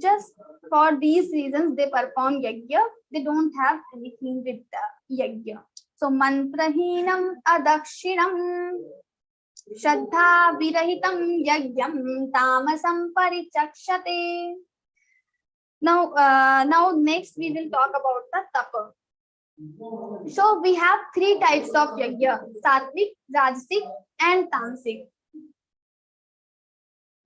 S6: Just for these reasons they perform yajna. They don't have anything with the yajna. So mantrahinam adakshinam shraddha virahitam yajnam tamasam parichakshate. Now next we will talk about the tapa. So we have three types of yajna: sattvic, rajasic, and tamasic.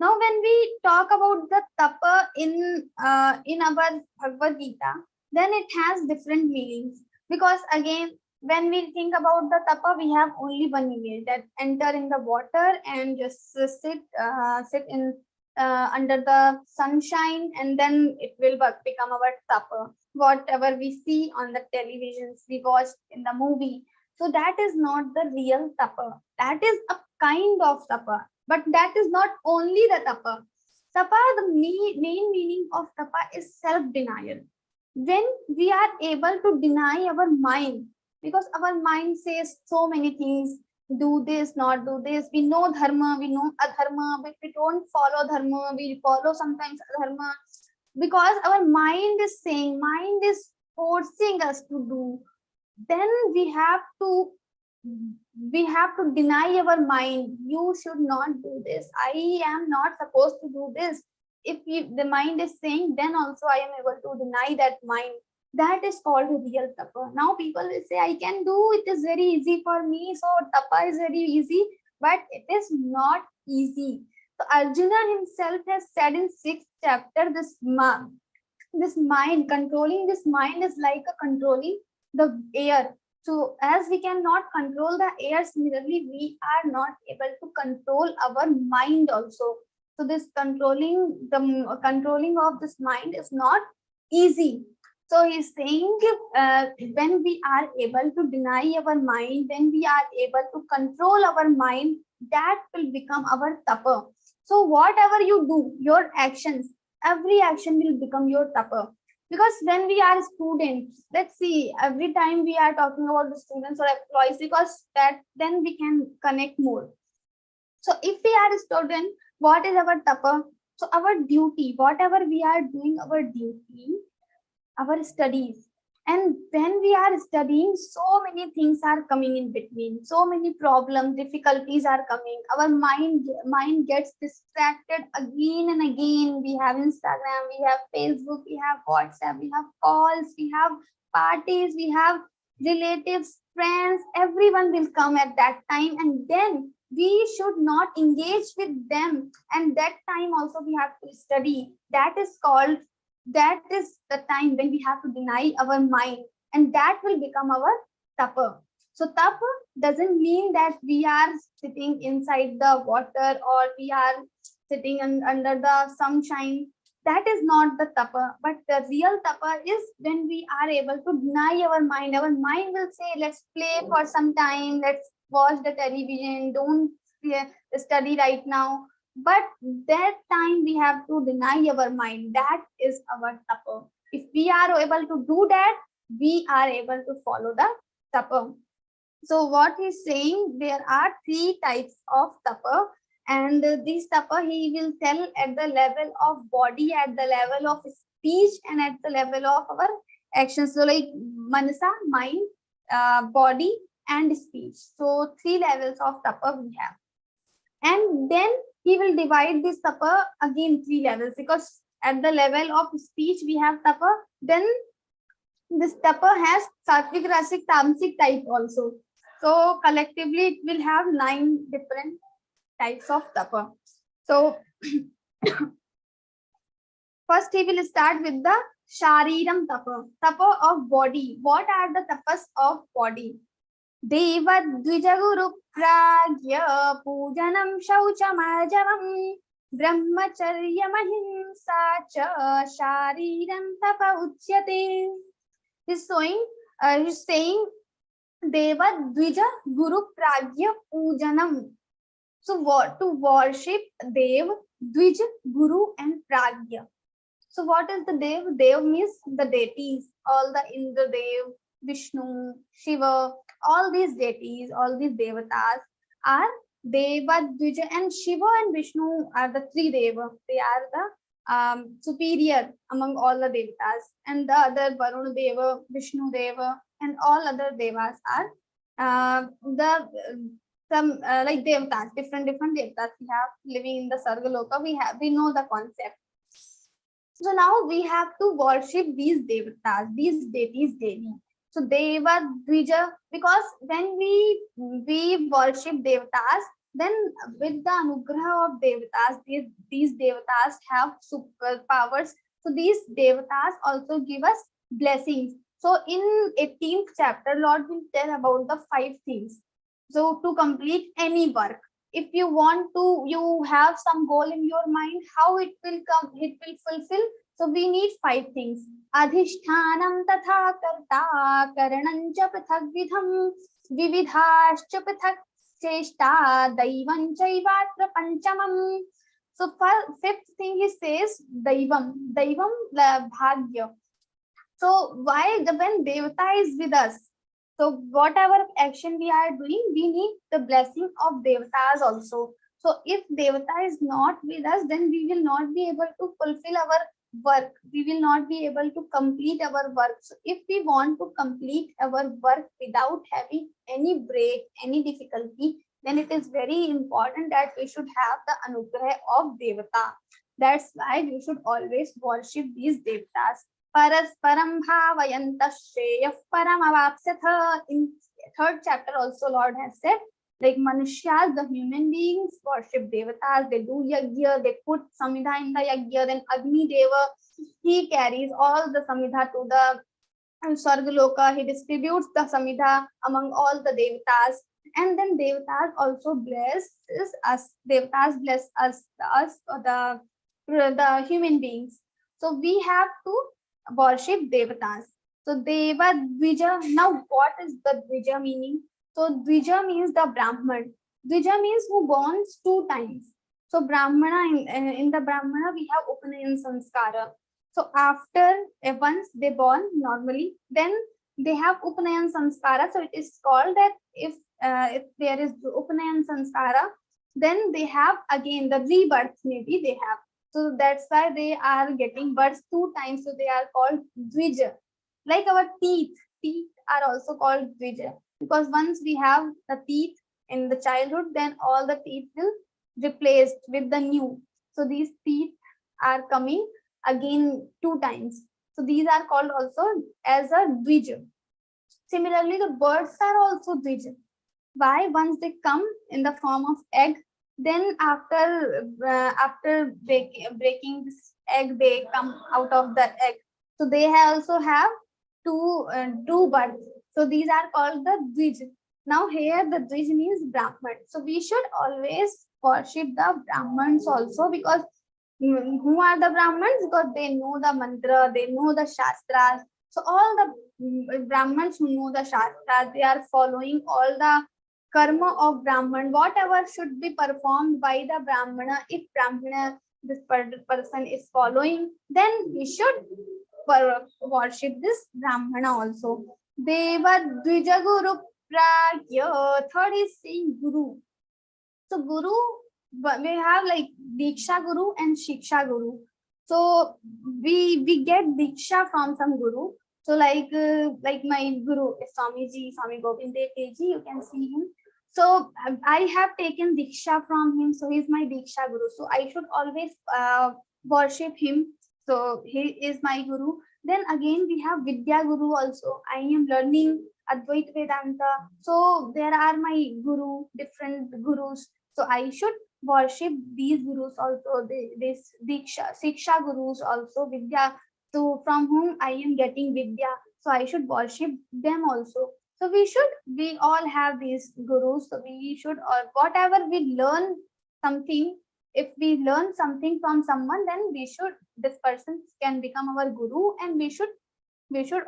S6: Now, when we talk about the tapa in our Bhagavad Gita, then it has different meanings. Because again, when we think about the tapa, we have only one image, that enter in the water and just sit in under the sunshine, and then it will become our tapa. Whatever we see on the televisions, we watch in the movie. So that is not the real tapa. That is a kind of tapa. But that is not only the tapa. Tapa, the main meaning of tapa is self-denial. When we are able to deny our mind, because our mind says so many things, do this, not do this. We know dharma, we know adharma, but we don't follow dharma, we follow sometimes adharma. Because our mind is saying, mind is forcing us to do, then we have to deny our mind. You should not do this. I am not supposed to do this. If the mind is saying, then also I am able to deny that mind. That is called real tapa. Now people will say, I can do, it is very easy for me. So tapa is very easy, but it is not easy. So Arjuna himself has said in 6th chapter, this mind, controlling this mind is like a controlling the air. So as we cannot control the air, similarly, we are not able to control our mind also. So this controlling of this mind is not easy. So he's saying, when we are able to deny our mind, when we are able to control our mind, that will become our tapa. So whatever you do, your actions, every action will become your tapa. Because when we are students, let's see, every time we are talking about the students or employees, because that then we can connect more. So if we are a student, what is our tapa? So our duty, whatever we are doing, our duty, our studies. And when we are studying, so many things are coming in between, so many problems, difficulties are coming. Our mind gets distracted again and again. We have Instagram, we have Facebook, we have WhatsApp, we have calls, we have parties, we have relatives, friends. Everyone will come at that time, and then we should not engage with them. And that time also we have to study. That is the time when we have to deny our mind, and that will become our tapa. So tapa doesn't mean that we are sitting inside the water or we are sitting under the sunshine. That is not the tapa. But the real tapa is when we are able to deny our mind. Our mind will say, let's play for some time, let's watch the television, don't study right now. But that time we have to deny our mind. That is our tapa. If we are able to do that, we are able to follow the tapa. So what he's saying, there are three types of tapa, and this tapa he will tell at the level of body, at the level of speech, and at the level of our actions. So like manasa, mind, body, and speech. So three levels of tapa we have. And then he will divide this tapa again three levels, because at the level of speech we have tapa, then this tapa has sattvic, rasic, tamasic type also. So collectively it will have 9 different types of tapa. So first he will start with the shariram tapa of body. What are the tapas of body? Deva dvijaguru pragya pujanam shauchamajavam brahmacharya mahimsa cha shariram tapa uchyate. He's saying Deva dvija guru pragya pujanam. So what to worship Dev, Dvij, Guru, and Pragya. So what is the Dev? Dev means the deities, all the Indra Dev, Vishnu, Shiva, all these deities, all these devatas are Deva, Dvija, and Shiva and Vishnu are the 3 Deva. They are the superior among all the devatas, and the other Varuna Deva, Vishnu Deva, and all other devas are like devatas, different devatas we have living in the Sargaloka. We know the concept. So now we have to worship these devatas, these deities daily. So Deva Dvija, because when we worship devatas, then with the anugraha of devatas, these devatas have superpowers. So these devatas also give us blessings. So in 18th chapter, Lord will tell about the 5 things. So to complete any work, if you want to, you have some goal in your mind, how it will come, it will fulfill. So we need 5 things. Adhishthanam tatha karta karanam cha prithak vidham vividhascha prithak cheshta daivam chaivatra panchamam. So for 5th thing he says daivam bhagya. So why when devata is with us, so whatever action we are doing, we need the blessing of devatas also. So if devata is not with us, then we will not be able to fulfill our work. We will not be able to complete our work. So if we want to complete our work without having any break, any difficulty, then it is very important that we should have the anugraha of devata. That's why we should always worship these devatas. Parasparam bhavayanta shreyah paramavapsatha. In 3rd chapter also Lord has said, like Manushya, the human beings worship devatas, they do yajna, they put samidha in the yajna, then Agni Deva, he carries all the samidha to the Sargaloka, he distributes the samidha among all the devatas, and then devatas also bless us, devatas bless us, the human beings. So we have to worship devatas. So Deva Dvija. Now what is the Dvija meaning? So Dvija means the Brahman. Dvija means who borns 2 times. So Brahmana, in the Brahmana we have Upanayan Sanskara. So after once they born normally, then they have Upanayan Sanskara. So it is called that if there is Upanayan Sanskara, then they have again the rebirth, maybe they have. So that's why they are getting births 2 times. So they are called Dvija. Like our teeth are also called Dvija, because once we have the teeth in the childhood, then all the teeth will replaced with the new. So these teeth are coming again 2 times. So these are called also as a Dvija. Similarly, the birds are also Dvija. Why? Once they come in the form of egg, then after breaking this egg, they come out of the egg. So they also have two births. So these are called the Dvij. Now here the Dvij means Brahman. So we should always worship the Brahmans also, because who are the Brahmans? Because they know the mantra, they know the Shastras. So all the Brahmans who know the Shastras, they are following all the karma of Brahman, whatever should be performed by the Brahmana. If Brahmana, this person is following, then we should worship this Brahmana also. Deva Dvija Guru Pragya. Third is saying Guru. So Guru, we have like Diksha Guru and Shiksha Guru. So we get Diksha from some Guru. So like my Guru is Swami Govind Dev Ji, you can see him. So I have taken Diksha from him. So he is my Diksha Guru. So I should always worship him. So he is my Guru. Then again we have Vidya Guru also. I am learning Advaita Vedanta. So there are my Guru, different Gurus. So I should worship these Gurus also. This Diksha, Siksha Gurus also, Vidya. So from whom I am getting Vidya. So I should worship them also. So we all have these Gurus. So we should, or whatever we learn something, if we learn something from someone, then this person can become our Guru, and we should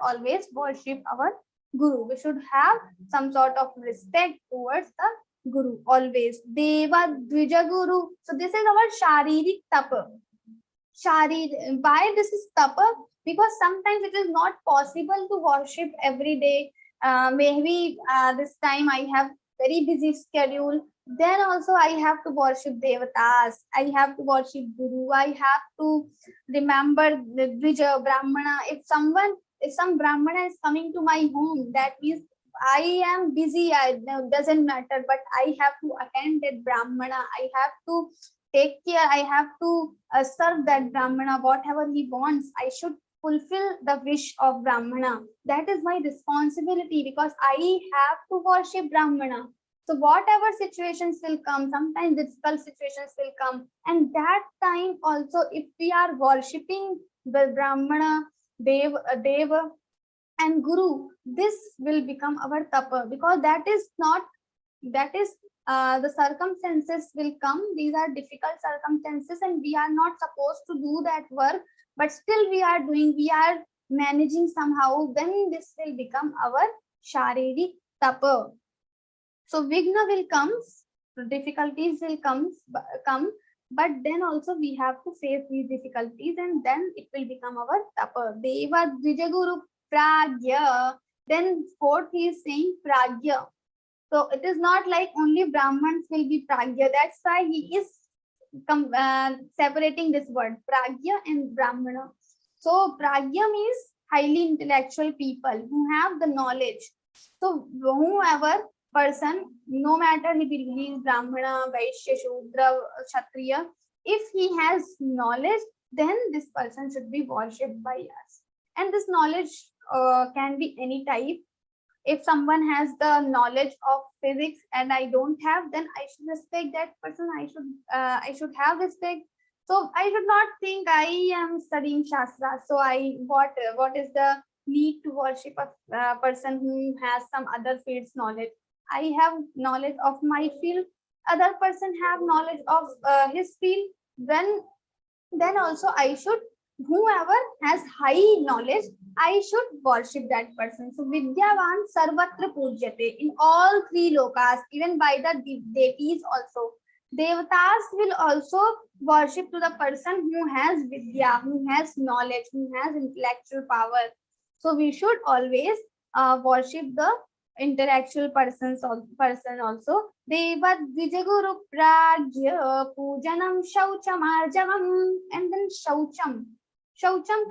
S6: always worship our Guru. We should have some sort of respect towards the Guru always. Deva Dvija Guru. So this is our Sharirik Tapa. Why this is Tapa? Because sometimes it is not possible to worship every day. Maybe this time I have very busy schedule. Then also I have to worship Devatas. I have to worship Guru. I have to remember the Dvija Brahmana. If some Brahmana is coming to my home, that means I am busy, doesn't matter, but I have to attend that Brahmana. I have to take care. I have to serve that Brahmana, whatever he wants. I should fulfill the wish of Brahmana. That is my responsibility because I have to worship Brahmana. So whatever situations will come, sometimes difficult situations will come, and that time also, if we are worshipping the Brahmana, Deva and Guru, this will become our tapa, because that is the circumstances will come. These are difficult circumstances, and we are not supposed to do that work, but still we are doing, we are managing somehow. Then this will become our Shariri tapa. So Vigna will come, difficulties will come, but then also we have to face these difficulties, and then it will become our tapa. Deva Dvijaguru Pragya. Then fourth he is saying Pragya. So it is not like only Brahmins will be Pragya. That's why he is separating this word Pragya and Brahmana. So Pragya means highly intellectual people who have the knowledge. So whoever person, no matter he is Brahmana, Vaishya, Shudra, Kshatriya, if he has knowledge, then this person should be worshipped by us. And this knowledge can be any type. If someone has the knowledge of physics and I don't have, then I should respect that person. I should have respect. So I should not think I am studying Shastra. So what is the need to worship a person who has some other field's knowledge? I have knowledge of my field. Other person have knowledge of his field. Then also I should, whoever has high knowledge, I should worship that person. So Vidyavan Sarvatra Pujyate, in all three lokas, even by the deities also. Devatas will also worship to the person who has Vidya, who has knowledge, who has intellectual power. So we should always worship the intellectual person also. Deva Dvijaguru Pragya Pujanam Shaucham Arjavam. And then Shaucham,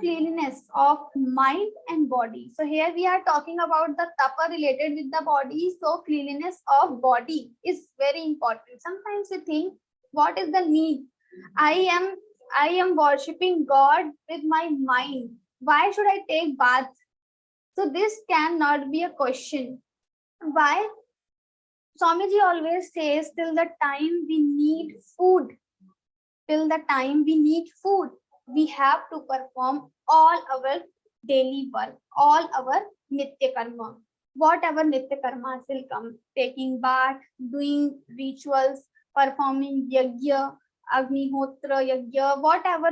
S6: cleanliness of mind and body. So here we are talking about the tapa related with the body. So cleanliness of body is very important. Sometimes we think, what is the need? I am worshipping God with my mind. Why should I take bath? So this cannot be a question. Why? Swamiji always says, till the time we need food, we have to perform all our daily work, all our nitya karma. Whatever nitya karmas will come, taking bath, doing rituals, performing yajna, agnihotra yajna, whatever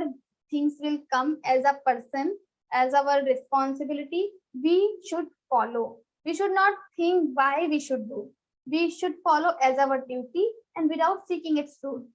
S6: things will come as a person, as our responsibility, we should follow. We should not think why we should do. We should follow as our duty and without seeking its fruit.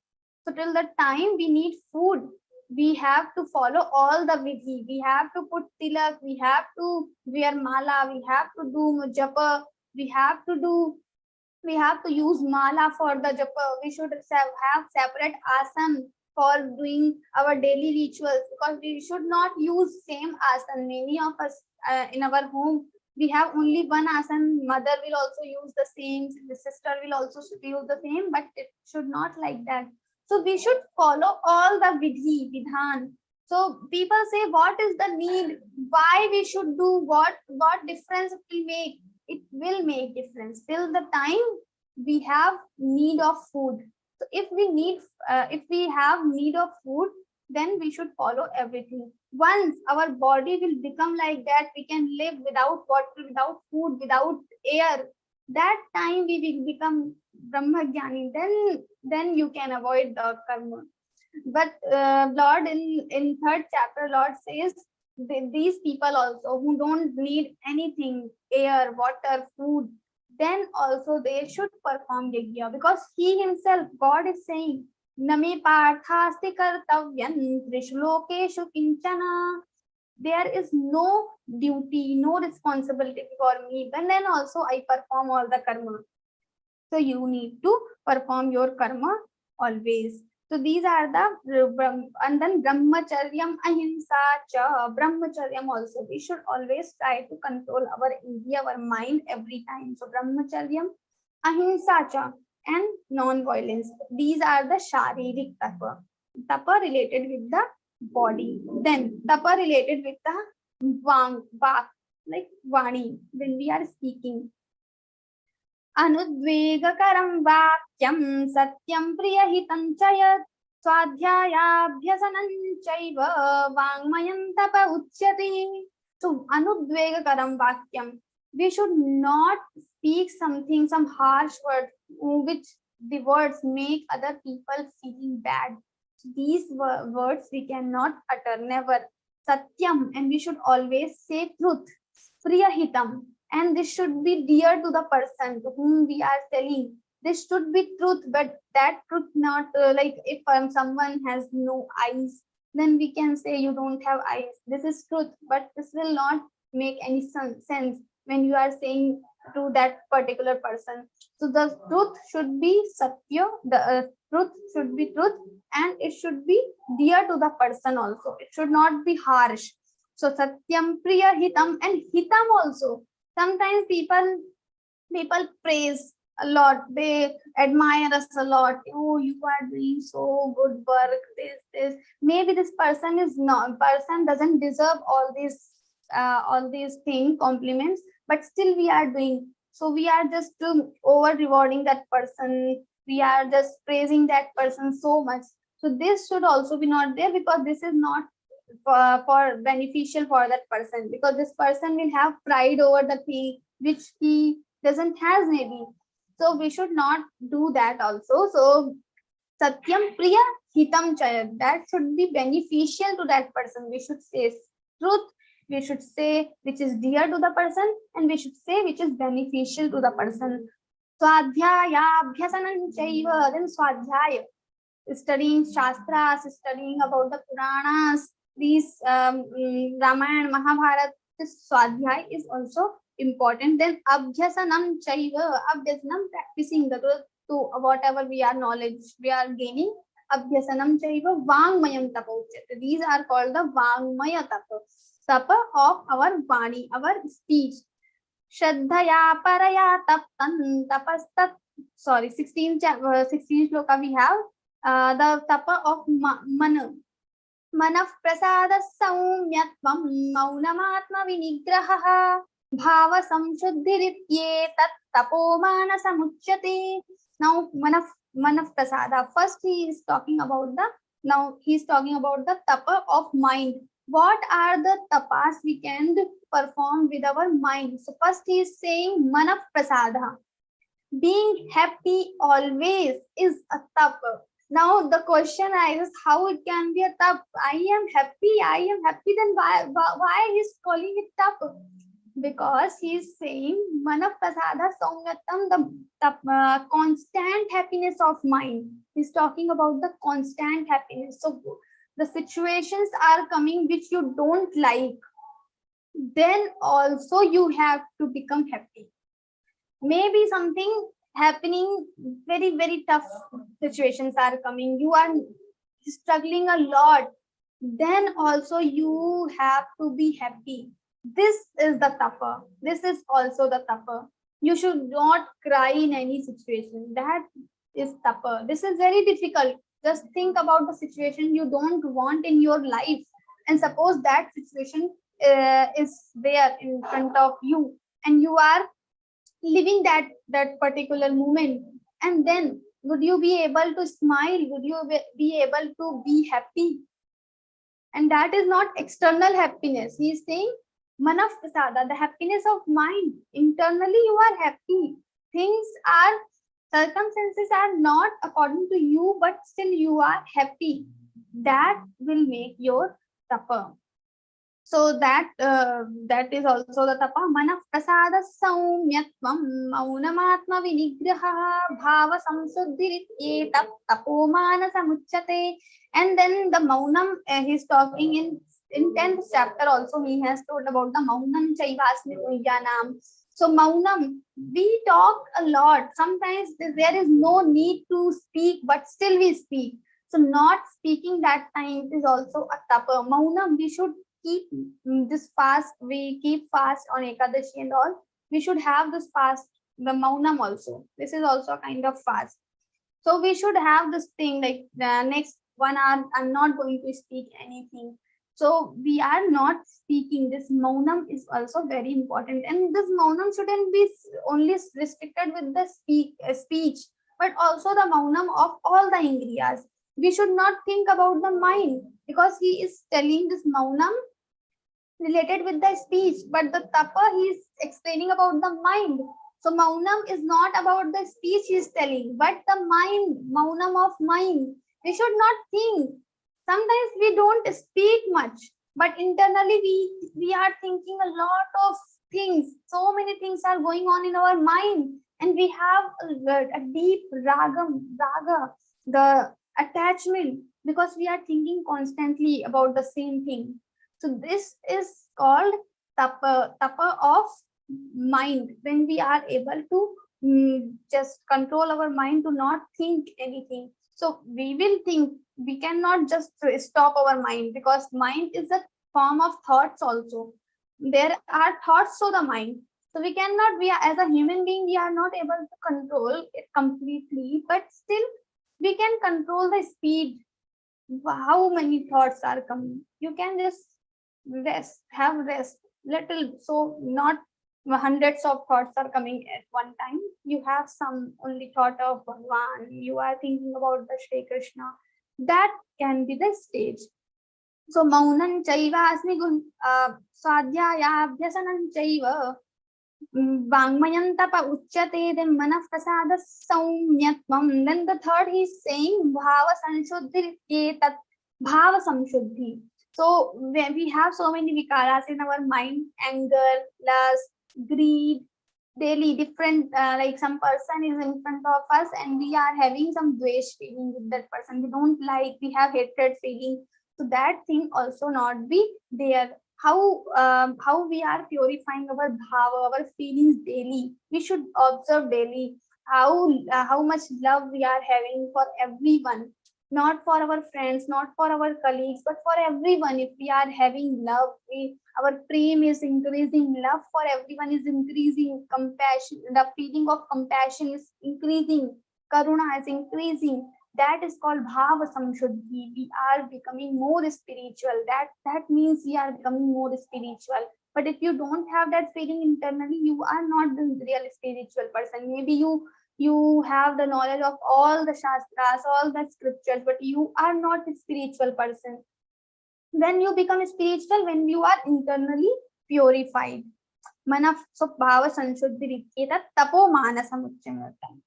S6: So till the time we need food, we have to follow all the vidhi. We have to put tilak, we have to wear mala, we have to do japa, we have to use mala for the japa. We should have separate asan for doing our daily rituals, because we should not use same asan. Many of us in our home, we have only one asan. Mother will also use the same, the sister will also use the same, but it should not like that. So we should follow all the vidhi, vidhan. So people say, what is the need? Why we should do? What difference it will make? It will make difference till the time we have need of food. So if we have need of food, then we should follow everything. Once our body will become like that, we can live without water, without food, without air. That time we will become Brahmagyani. Then you can avoid the karma. But Lord in third chapter, Lord says these people also who don't need anything, air, water, food, then also they should perform yajna, because he himself, God is saying, Name parthasti kartavyam trishlokeshu kinchana. There is no duty, no responsibility for me. And then also I perform all the karma. So you need to perform your karma always. So these are the, and then brahmacharyam, ahimsa cha. Brahmacharyam also, we should always try to control our indriya, our mind every time. So brahmacharyam, ahimsa cha, and non-violence. These are the sharirik tapa. Tapa related with the body. Then tapa related with the vak, like vani, when we are speaking. Anudvegakaram vakyam satyam priyahitam chayat swadhyayabhyasanam chaiva vangmayam tapa uchyati. So anudvegakaram vakyam, we should not speak something, some harsh word, which the words make other people feeling bad. These words we cannot utter, never. Satyam, and we should always say truth. Priyahitam, and this should be dear to the person to whom we are telling. This should be truth, but that truth not like if someone has no eyes, then we can say you don't have eyes. This is truth, but this will not make any sense when you are saying to that particular person. So the truth should be satya, the truth should be truth, and it should be dear to the person also. It should not be harsh. So satyam priya hitam, and hitam also. Sometimes people praise a lot, they admire us a lot. Oh, you are doing so good work, this. Maybe this person doesn't deserve all these things, compliments, but still we are doing. So we are just over rewarding that person. We are just praising that person so much. So this should also be not there, because this is not for beneficial for that person, because this person will have pride over the thing which he doesn't has maybe. So we should not do that also. So satyam priya hitam chaya, that should be beneficial to that person. We should say truth, we should say which is dear to the person, and we should say which is beneficial to the person. Swadhyaya abhyasanam chaiva, then swadhyaya, studying shastras, studying about the Puranas, these Ramayana, Mahabharata, this Swadhyay is also important. Then Abhyasanam Chaiva, Abhyasanam, practicing the to whatever we are knowledge we are gaining. Abhyasanam Chaiva, Vangmayam Tapa Uchyate. These are called the Vangmaya Tapa, Tapa of our Vani, our speech. Shraddhaya Paraya Taptan Tapastat. Sorry, 16 shloka we have. The Tapa of Mana. Manaf prasada saumyatvam maunamatma vinigraha bhava samshuddhirityet tat tapomana samuchyate. Now manaf prasada, first he is talking about the tapa of mind. What are the tapas we can perform with our mind? So first he is saying manaf prasada, being happy always is a tapa. Now the question arises, how it can be a tap? I am happy, then why he's calling it tap? Because he's saying mana prasada saumyatam, the constant happiness of mind. He's talking about the constant happiness. So the situations are coming which you don't like, then also you have to become happy. Maybe something happening, very, very tough situations are coming, you are struggling a lot, then also you have to be happy. This is the tapa. This is also the tapa. You should not cry in any situation. That is tapa. This is very difficult. Just think about the situation you don't want in your life, and suppose that situation is there in front of you, and you are living that particular moment, and then would you be able to smile? Would you be able to be happy? And that is not external happiness. He is saying manaf prasada, the happiness of mind. Internally you are happy. Circumstances are not according to you, but still you are happy. That will make your tapa. So that is also the tapa. Manaf prasada saumyatvam maunamatma vinigraha bhava samsuddhirityet tapomana samuchyate. And then the maunam, he's talking in 10th chapter also, he has told about the maunam chaivasmi uyyanam. So maunam, we talk a lot. Sometimes there is no need to speak, but still we speak. So not speaking that time is also a tapa. Maunam, we should keep this fast. We keep fast on Ekadashi and all. We should have this fast, the maunam also. This is also a kind of fast. So we should have this thing like the next 1 hour, I'm not going to speak anything. So we are not speaking. This maunam is also very important. And this maunam shouldn't be only restricted with the speech, but also the maunam of all the indriyas. We should not think about the mind, because he is telling this maunam related with the speech, but the tapa he is explaining about the mind. So maunam is not about the speech he is telling, but the mind, maunam of mind. We should not think. Sometimes we don't speak much, but internally we are thinking a lot of things. So many things are going on in our mind, and we have a deep raga, the attachment, because we are thinking constantly about the same thing. So this is called tapa of mind, when we are able to just control our mind to not think anything. So we will think. We cannot just stop our mind, because mind is a form of thoughts also. There are thoughts to the mind. So we cannot, as a human being, we are not able to control it completely, but still we can control the speed. How many thoughts are coming? You can just have rest little, so not hundreds of thoughts are coming at one time. You have some only thought of Bhagwan, you are thinking about the Shri Krishna. That can be the stage. So maunan chaiva asmi gun swadhyaya abhyasanam chaiva vangmayan tapa uchyate, then manaf prasada saumyatvam. Then the third he is saying bhava sanshuddhi etat bhava samshuddhi. So when we have so many vikaras in our mind, anger, lust, greed, daily different, like some person is in front of us and we are having some dvesh feeling with that person. We don't like, we have hatred feeling. So that thing also not be there. How we are purifying our bhava, our feelings daily. We should observe daily how much love we are having for everyone. Not for our friends, not for our colleagues, but for everyone. If we are having love, our prem is increasing, love for everyone is increasing, compassion, the feeling of compassion is increasing, karuna is increasing. That is called bhava samshuddhi. We are becoming more spiritual. That means we are becoming more spiritual. But if you don't have that feeling internally, you are not the real spiritual person. Maybe you have the knowledge of all the shastras, all the scriptures, but you are not a spiritual person. When you become spiritual, when you are internally purified. Manaf, so bhava sanshuddhi etat tapo manasam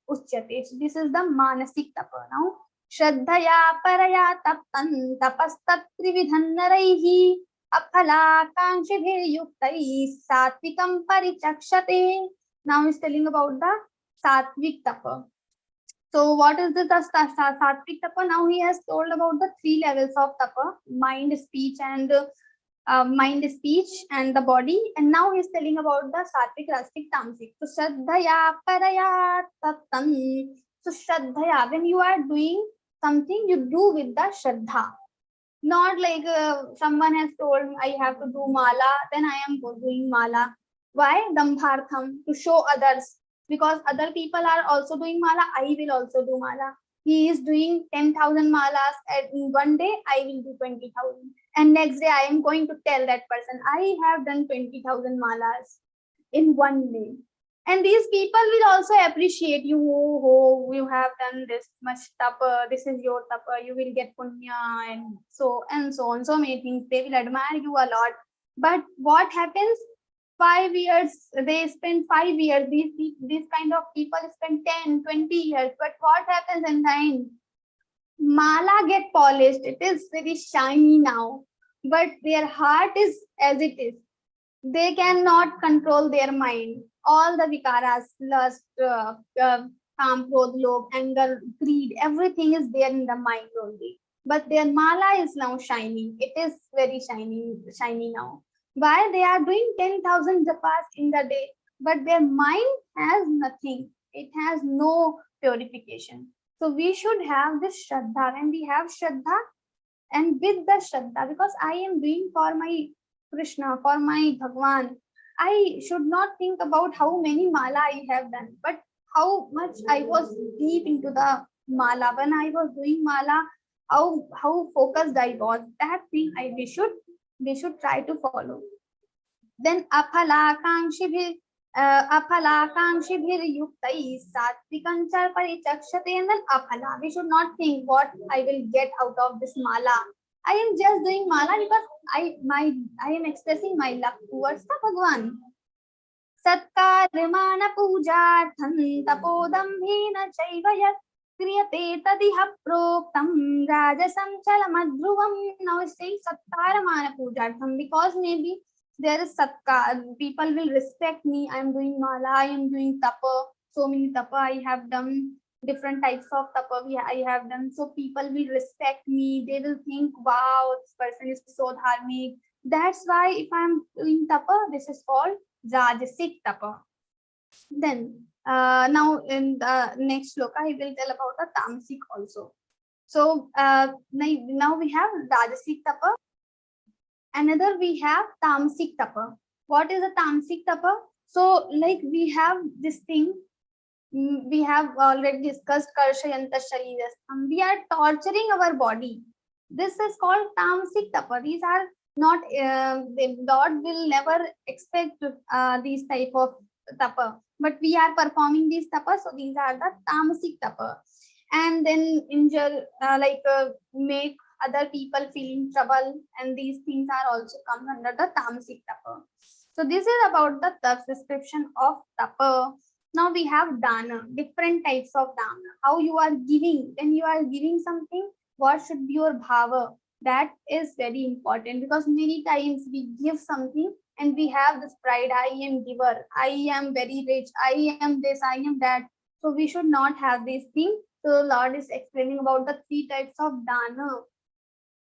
S6: uchyate. So this is the manasik tapa. Now shraddhaya paraya tapan tapastat trividhan naraihi aphala kanshibhe yuktai satvikam parichakshate. Now he's telling about the satvik tapa. So what is the satvik tapa? Now he has told about the 3 levels of tapa: mind, speech, and the body. And now he's telling about the satvik, rastik, tamsik. So shraddhaya paraya tatam. So shraddhaya, when you are doing something, you do with the shraddha. Not like someone has told I have to do mala, then I am doing mala. Why? Dambhartham, to show others. Because other people are also doing mala, I will also do mala. He is doing 10,000 malas in one day, I will do 20,000. And next day I am going to tell that person, I have done 20,000 malas in one day. And these people will also appreciate you. Oh, you have done this much tapa, this is your tapa, you will get punya, and so on. So many things. They will admire you a lot. But what happens? 5 years, they spend 5 years. These kind of people spend 10, 20 years. But what happens in time? Mala get polished. It is very shiny now. But their heart is as it is. They cannot control their mind. All the vikaras, lust, kam, krodh, lobh, anger, greed, everything is there in the mind only. But their mala is now shiny. It is very shiny now. Why? They are doing 10,000 japas in the day, but their mind has nothing. It has no purification. So we should have this Shraddha. When we have Shraddha, and with the Shraddha, because I am doing for my Krishna, for my Bhagwan, I should not think about how many mala I have done, but how much I was deep into the mala. When I was doing mala, how focused I was. That thing we should try to follow. Then aphalakankshibhir satvikanchar parichakshate, and then aphala. We should not think what I will get out of this mala. I am just doing mala because I am expressing my love towards the Bhagwan. Satkarmana pujartham tapodambhena chaiva yat kriyate tadiha proktam rajasam chalamadhruvam. Now it's saying satkarmana pujartham, because maybe there is satkar, people will respect me. I am doing mala, I am doing tapa, so many tapa I have done, different types of tapa I have done. So people will respect me. They will think, wow, this person is so dharmic. That's why if I am doing tapa, this is called Rajasic tapa. Then now in the next sloka, I will tell about the Tamasic also. So now we have Rajasic tapa. Another we have Tamasic tapa. What is a Tamasic tapa? So like we have this thing, we have already discussed Karshayanta Sharirastham. We are torturing our body. This is called Tamasic tapa. These are not, the Lord will never expect these type of tapa, but we are performing these tapa, so these are the Tamasic tapa. And then injure, make other people feel in trouble, and these things are also come under the Tamasic tapa. So this is about the description of tapa. Now we have dana, different types of dana. How you are giving, when you are giving something, what should be your bhava? That is very important, because many times we give something and we have this pride, I am giver, I am very rich, I am this, I am that. So we should not have these things. So Lord is explaining about the three types of dana: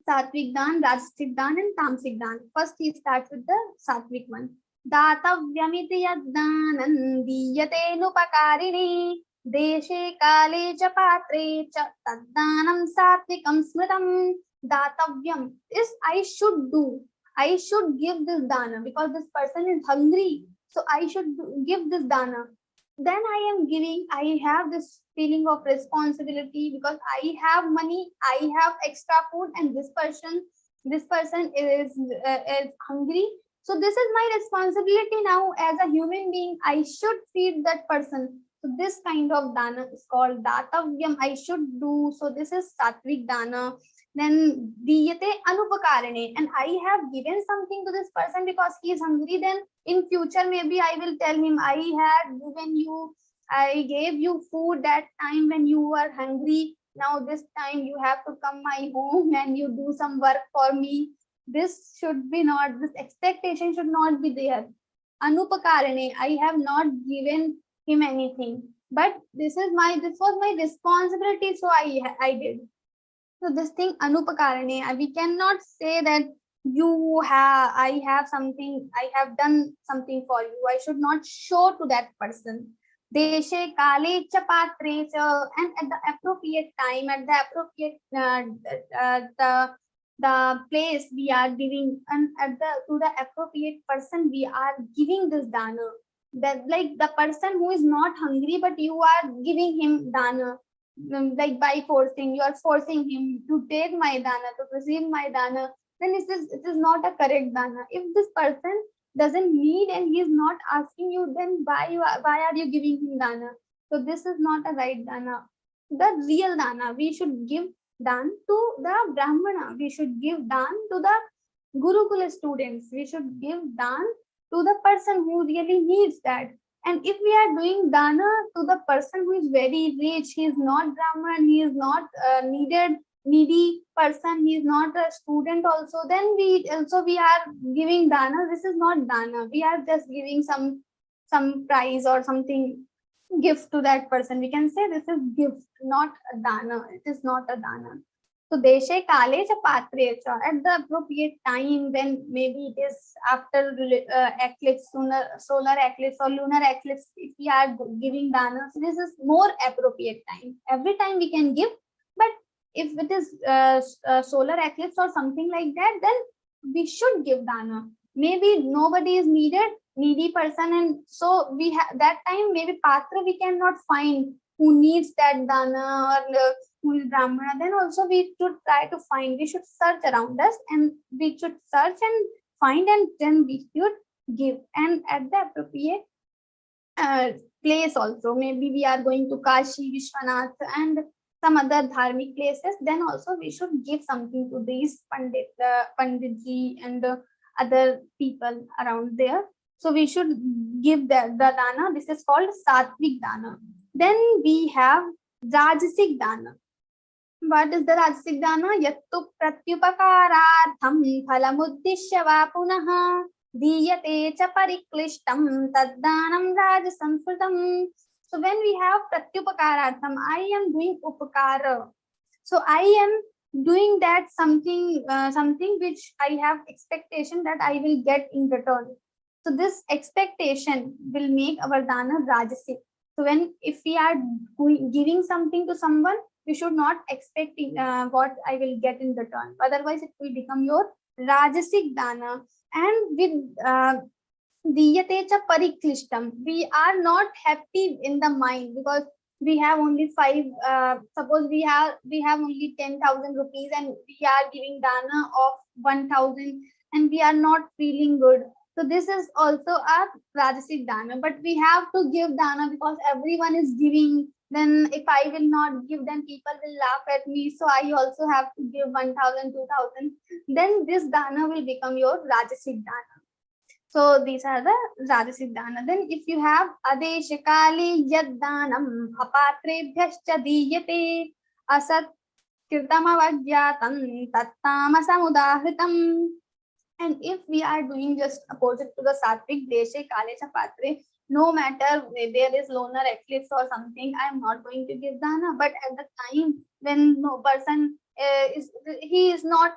S6: Sattvic dan, Rajasic dan, and Tamasic dan. First he starts with the Sattvic one. Datavyamiti yaddanan diyate nupakarini deshe kale cha patre cha taddanam satvikam smritam. Datavyam is I should do. I should give this dana because this person is hungry. So I should give this dana. Then I am giving, I have this feeling of responsibility because I have money, I have extra food, and this person is hungry. So this is my responsibility now as a human being. I should feed that person. So this kind of dana is called datavyam. I should do. So this is sattvic dana. Then diyate anupakarane, and I have given something to this person because he is hungry. Then in future maybe I will tell him, I gave you food that time when you were hungry. Now this time you have to come my home and you do some work for me. This should be not, this expectation should not be there. Anupakarane, I have not given him anything, but this was my responsibility, so I did. So this thing anupakarane, we cannot say that I have done something for you. I should not show to that person. Deshe kale cha patre cha, and at the appropriate time, at the appropriate the place we are giving, and to the appropriate person we are giving this dana. That like the person who is not hungry, but you are giving him dana, like by forcing, you are forcing him to take my dana, to receive my dana. Then it is not a correct dana. If this person doesn't need and he is not asking you, then why are you giving him dana? So this is not a right dana. The real dana, we should give dan to the Brahmana. We should give dan to the Gurukula students. We should give dan to the person who really needs that. And if we are doing dana to the person who is very rich, he is not Brahman, he is not needy person, he is not a student also, then we are giving dana. This is not dana. We are just giving some prize or something, gift to that person. We can say this is gift, not a dana. It is not a dana. So deshe kale cha patre cha, at the appropriate time, when maybe it is after eclipse, solar eclipse or lunar eclipse, if we are giving dana, so this is more appropriate time. Every time we can give, but if it is solar eclipse or something like that, then we should give dana. Maybe nobody is needy person, and so we have that time maybe patra we cannot find who needs that dana, or who is brahmana. Then also we should try to find, we should search around us, and we should search and find, and then we should give, and at the appropriate place also. Maybe we are going to Kashi, Vishwanath and some other dharmic places, then also we should give something to these panditji and other people around there. So we should give the dana. This is called sattvic dana. Then we have rajasic dana. What is the rajasic dana? Yattu pratyupakaratham phalamuddishya va punaha diyate cha pariklishtam taddanam rajasamsrutam. So when we have pratyupakaratham, I am doing upakara. So I am doing that something which I have expectation that I will get in return. So this expectation will make our dana rajasic. So if we are giving something to someone, we should not expect what I will get in return. Otherwise, it will become your rajasic dana. And with diyate cha pariklishtam, we are not happy in the mind because we have only suppose we have only 10,000 rupees and we are giving dana of 1,000 and we are not feeling good. So this is also a rajasic dana, but we have to give dana because everyone is giving. Then if I will not give, then people will laugh at me. So I also have to give 1,000, 2,000. Then this dana will become your rajasic dana. So these are the rajasic dana. Then if you have adeshakali yad danam apatrebhyascha diyate asat kirtamavagyatam tattamasamudahritam. And if we are doing just opposite to the sattvic, deshe kale cha patre, no matter whether there is lunar eclipse or something, I am not going to give dana. But at the time when no person he is not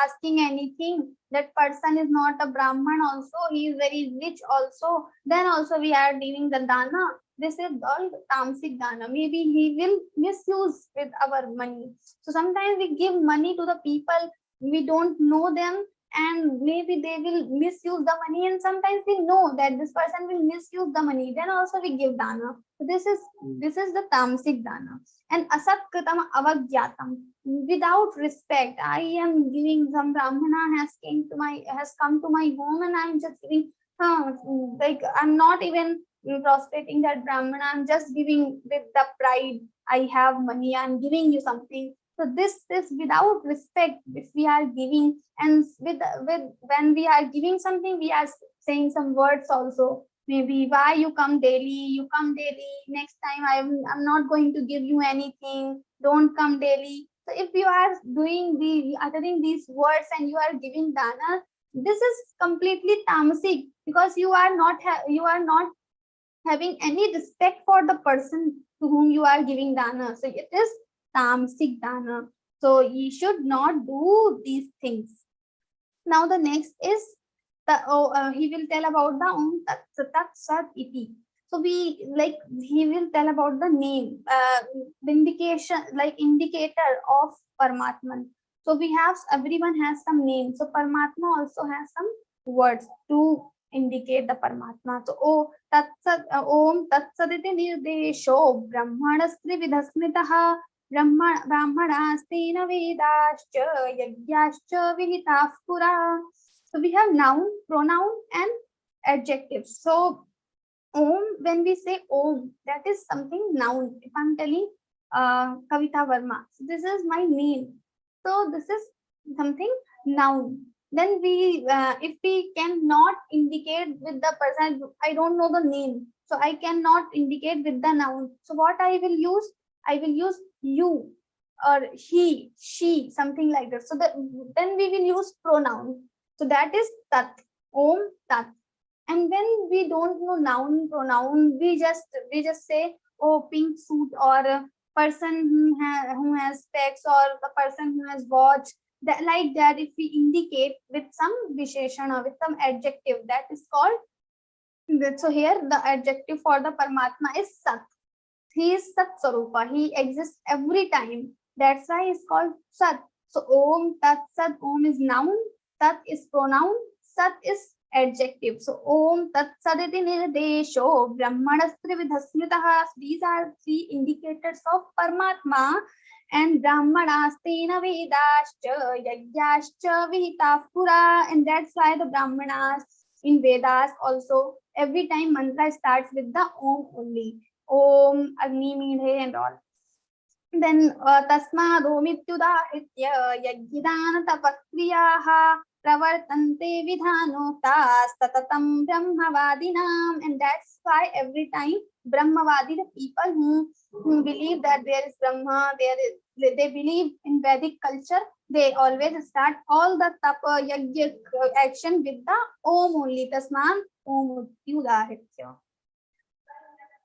S6: asking anything, that person is not a brahman also, he is very rich also, then also we are giving the dana. This is called tamasic dana. Maybe he will misuse with our money. So sometimes we give money to the people, we don't know them, and maybe they will misuse the money, and sometimes we know that this person will misuse the money, then also we give dana. So this is the tamasic dana. And asatkritam avagyatam, without respect, I am giving, some brahmana has come to my home and I am just giving, like I'm not even prostrating that brahmana, I'm just giving with the pride, I have money, I'm giving you something. So this is without respect if we are giving, and with when we are giving something, we are saying some words also. Maybe why you come daily, next time I'm not going to give you anything, don't come daily. So if you are uttering these words and you are giving dana, this is completely tamasic, because you are not having any respect for the person to whom you are giving dana. So it is tamasic dana. So you should not do these things. Now the next is he will tell about the Om Tat Sat Iti. So he will tell about the name, the indicator of Paramatman. So everyone has some name. So Paramatma also has some words to indicate the Paramatma. So Om Tat Sat Iti Nirdesho Brahmanastri Vidhasmitaha Brahmanastina Vedascha Yagyascha Vihitah Pura. So we have noun, pronoun and adjectives. So Om, when we say Om, that is something noun. If I'm telling Kavita Verma, so this is my name. So this is something noun. Then if we cannot indicate with the person, I don't know the name, so I cannot indicate with the noun. So what I will use? I will use you or he, she, something like that. So then we will use pronoun. So that is Tat, Om Tat. And when we don't know noun, pronoun, we just say, oh, pink suit or person who has specs, or the person who has watch, that like that, if we indicate with some visheshana, with some adjective, that is called. So here the adjective for the Paramatma is Sat. He is Sat Sarupa. He exists every time. That's why it's called Sat. So Om Tat Sat. Om is noun, Tat is pronoun, Sat is adjective. So Om Tat Saditi Nirdesho Brahmanastri Vidhasmitaha. These are three indicators of Paramatma. And Brahmanastena Vedascha Yagyascha Vihita Pura. And that's why the Brahmanas in Vedas also, every time mantra starts with the Om only. Om, Agni Meedhe and all. Then Tasmad Omityudahitya Yajidana Tapakriyaha Pravartante Vidhanotas Tatatam Brahmavadinam. And that's why every time Brahmavadi, the people who believe that there is Brahma, they believe in Vedic culture, they always start all the tapa yajna action with the Om only. Tasman Om Utyudahitya.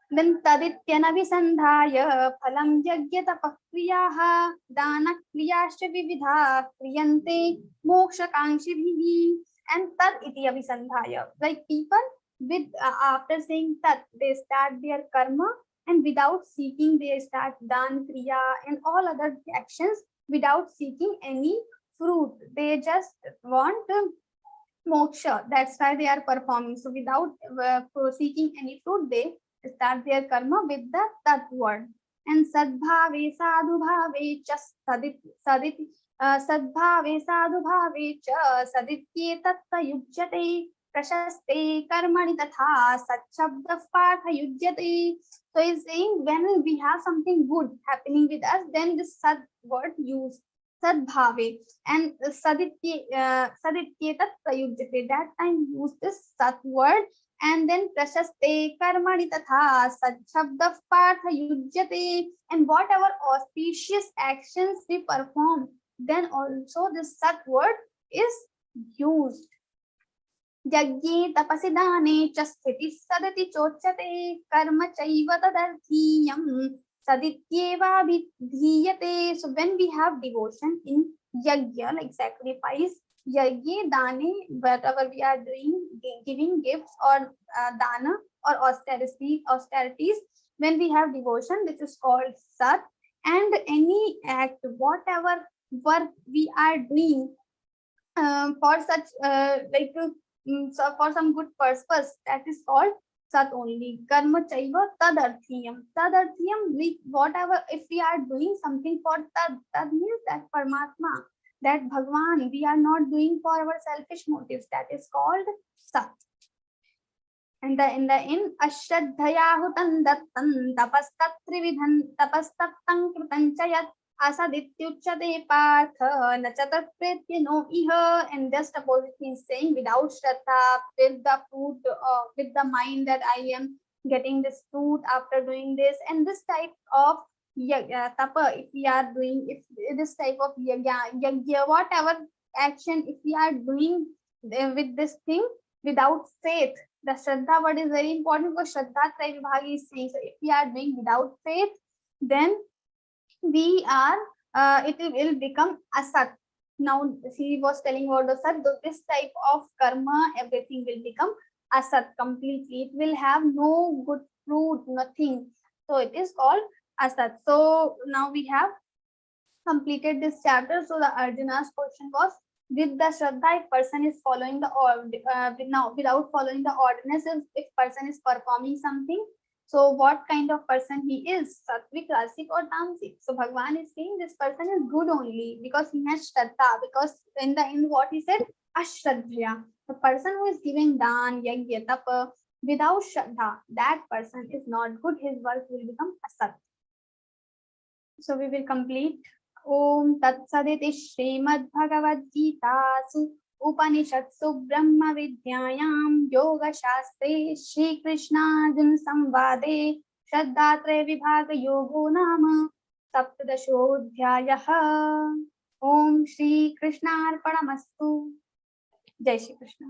S6: Then Tadityana Visandhaya Phalam Yajna Tapakriyaha Dana Kriyascha Vividha Kriyante Moksha Kankshibhi. And Tad Iti Avisandhaya. Like people with after saying Tat, they start their karma, and without seeking they start Dan, Kriya and all other actions without seeking any fruit. They just want moksha. That's why they are performing. So without seeking any fruit, they start their karma with the Tat word. And Sadbhave Sadhubhave cha sadit Sadbhave Sadhubhave cha saditye tatta yujyate prashaste karmani tatha satchabda partha yujyate. So he's saying when we have something good happening with us, then this sad word used, Sadbhave, and saditye tatta yujyate, that time use this sat word. And then prashaste karmani tatha satchabda partha yujyate. And whatever auspicious actions we perform, then also this sat word is used. Yajne tapasi dane cha sthiti sadati chochate karma chaiva tadarthiyam sadityeva vidhiyate. So when we have devotion in yajna, like sacrifice, yajne dane, whatever we are doing, giving gifts or dana or austerities, when we have devotion, this is called sat. And any act, whatever work we are doing for such so for some good purpose, that is called sat only. Karma chaiva tadarthiyam. Tadarthiyam, whatever, if we are doing something for tad means that Paramatma, that Bhagwan, we are not doing for our selfish motives, that is called sat. And in the end, ashraddhayahutan dattan tapastatrividhan tapastattam kritanchayat asadityuchate partha nachatat pretyano iha. And just opposite means saying without shraddha, with the fruit, with the mind that I am getting this fruit after doing this. And this type of tapa, if we are doing, if this type of yagya, whatever action, if we are doing with this thing without faith, the shraddha word is very important, because shraddha Traya Vibhagi is saying, so if we are doing without faith, then we are it will become asat. Now he was telling about the sat, this type of karma, everything will become asat completely. It will have no good fruit, nothing. So it is called asat. So now we have completed this chapter. So the Arjuna's question was, with the shraddha, if person is following the without following the ordinances, if person is performing something, so what kind of person he is, sattvic, rasic or tamasic? So Bhagwan is saying this person is good only because he has shraddha. Because in the end, what he said, ashraddhya, the person who is giving dan, yajna, tapa without shraddha, that person is not good. His work will become asat. So we will complete. Om Tat Saditi Śrīmad-Bhagavadgītā Upanishadsu Brahma Vidyayam Yoga Shastre Shri Krishna Arjuna Samvade Shraddhatre Vibhaga Yogo Nama Saptadashodhyayaha. Om Shri Krishna Arpanamastu. Jai Shri Krishna.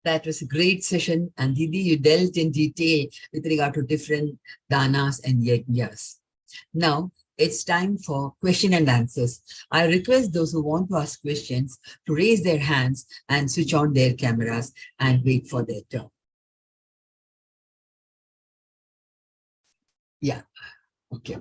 S4: That was a great session. And Didi, you dealt in detail with regard to different danas and yajnas. Now, it's time for question and answers. I request those who want to ask questions to raise their hands and switch on their cameras and wait for their turn. Yeah, okay.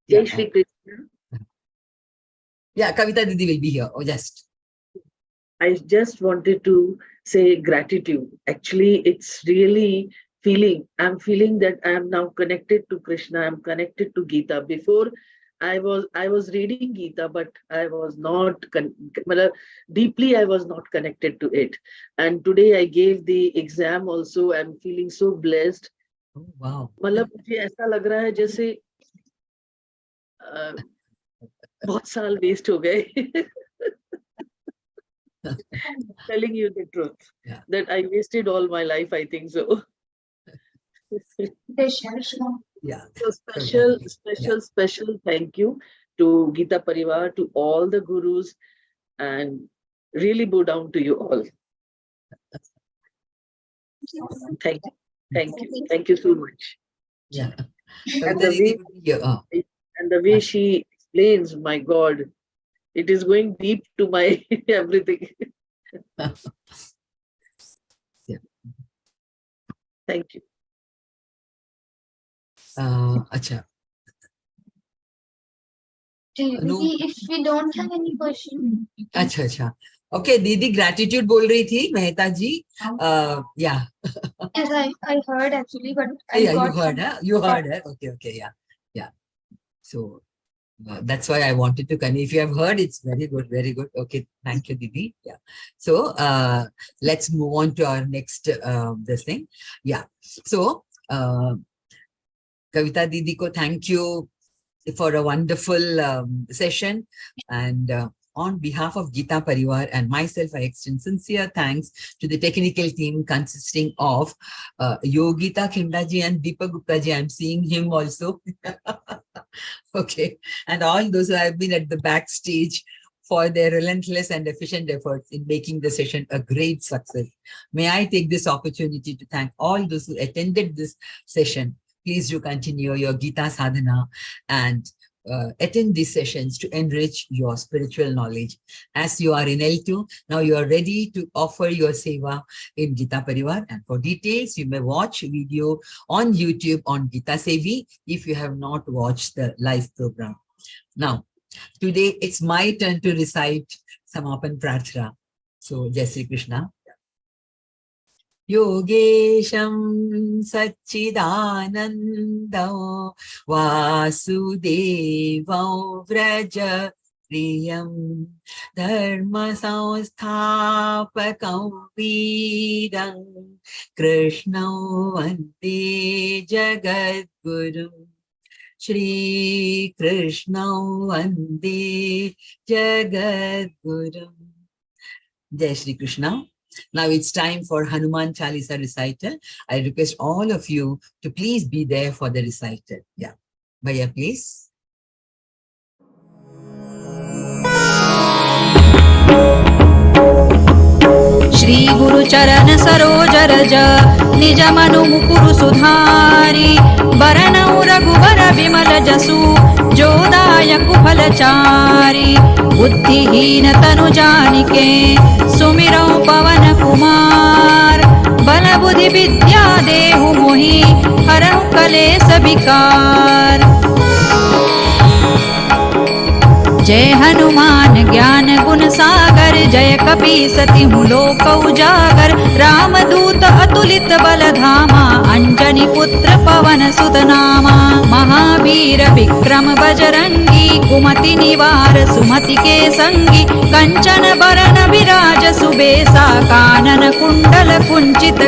S7: Jai Shri Krishna.
S4: Yeah, Kavita Didi will be here. Oh, just.
S7: I just wanted to say gratitude. Actually, it's really I'm feeling that I am now connected to Krishna. I'm connected to Geeta. Before I was reading Geeta, but I was not deeply. I was not connected to it. And today I gave the exam also. I'm feeling so blessed.
S4: Oh, wow.
S7: मतलब मुझे ऐसा लग रहा है जैसे बहुत साल waste हो गए. Telling you the truth,
S4: Yeah.
S7: that I wasted all my life, I think so.
S4: Yeah.
S7: So special thank you to Geeta Parivar, to all the gurus, and really bow down to you all. Thank you so much.
S4: Yeah.
S7: And
S4: Kavita Didi will be here.
S7: And the way she explains, my God, it is going deep to my everything.
S4: Yeah.
S7: Thank you.
S4: Acha. No.
S6: If we don't have any question.
S4: अच्छा अच्छा. Okay, Didi gratitude बोल रही थी मेहता जी. Yeah.
S6: Yes, I heard actually, but
S4: Yeah, you heard her. You heard her. Okay, yeah. So that's why I wanted to connect. If you have heard, it's very good. Okay, thank you, Didi. Yeah. So let's move on to our next this thing. Yeah. So Kavita Didi ko thank you for a wonderful session, and on behalf of Geeta Parivar and myself, I extend sincere thanks to the technical team consisting of Yogita Khimdaji and Deepak Guptaji. I'm seeing him also. Okay. And all those who have been at the backstage for their relentless and efficient efforts in making the session a great success. May I take this opportunity to thank all those who attended this session. Please do continue your Geeta sadhana and attend these sessions to enrich your spiritual knowledge. As you are in L2, now you are ready to offer your seva in Geeta Parivar. And for details, you may watch video on YouTube on Geeta Sevi if you have not watched the live program. Now, today it's my turn to recite Samapan Prarthana. So, Jai Shri Krishna. Yogesham Satchidananda Vasudeva Vraja Priyam Dharma Samsthapakam Veedam Krishna Vande Jagadgurum Shri Krishna Vande Jagadgurum. Jai Shri Krishna. Now it's time for Hanuman Chalisa recital. I request all of you to please be there for the recital. Yeah. Bhaiya, please.
S3: Shri गुरु चरण सरोज रज निज मनु मुकुरु सुधारी बरनउ रघुबर विमल जसु जो दायक फलचारी बुद्धिहीन तनु जानिके सुमिरौ पवन कुमार बल बुद्धि विद्या देहु मोहि हरहु कलेस विकार। जय हनुमान ज्ञान गुण सागर जय कपीसति लोक उजागर रामदूत अतुलित बल धामा अंजनी पुत्र पवन सुत नामा महावीर विक्रम बजरंगी कुमति निवार सुमति के संगी कंचन बरन विराज सुबेसा कानन कुंडल कुंचित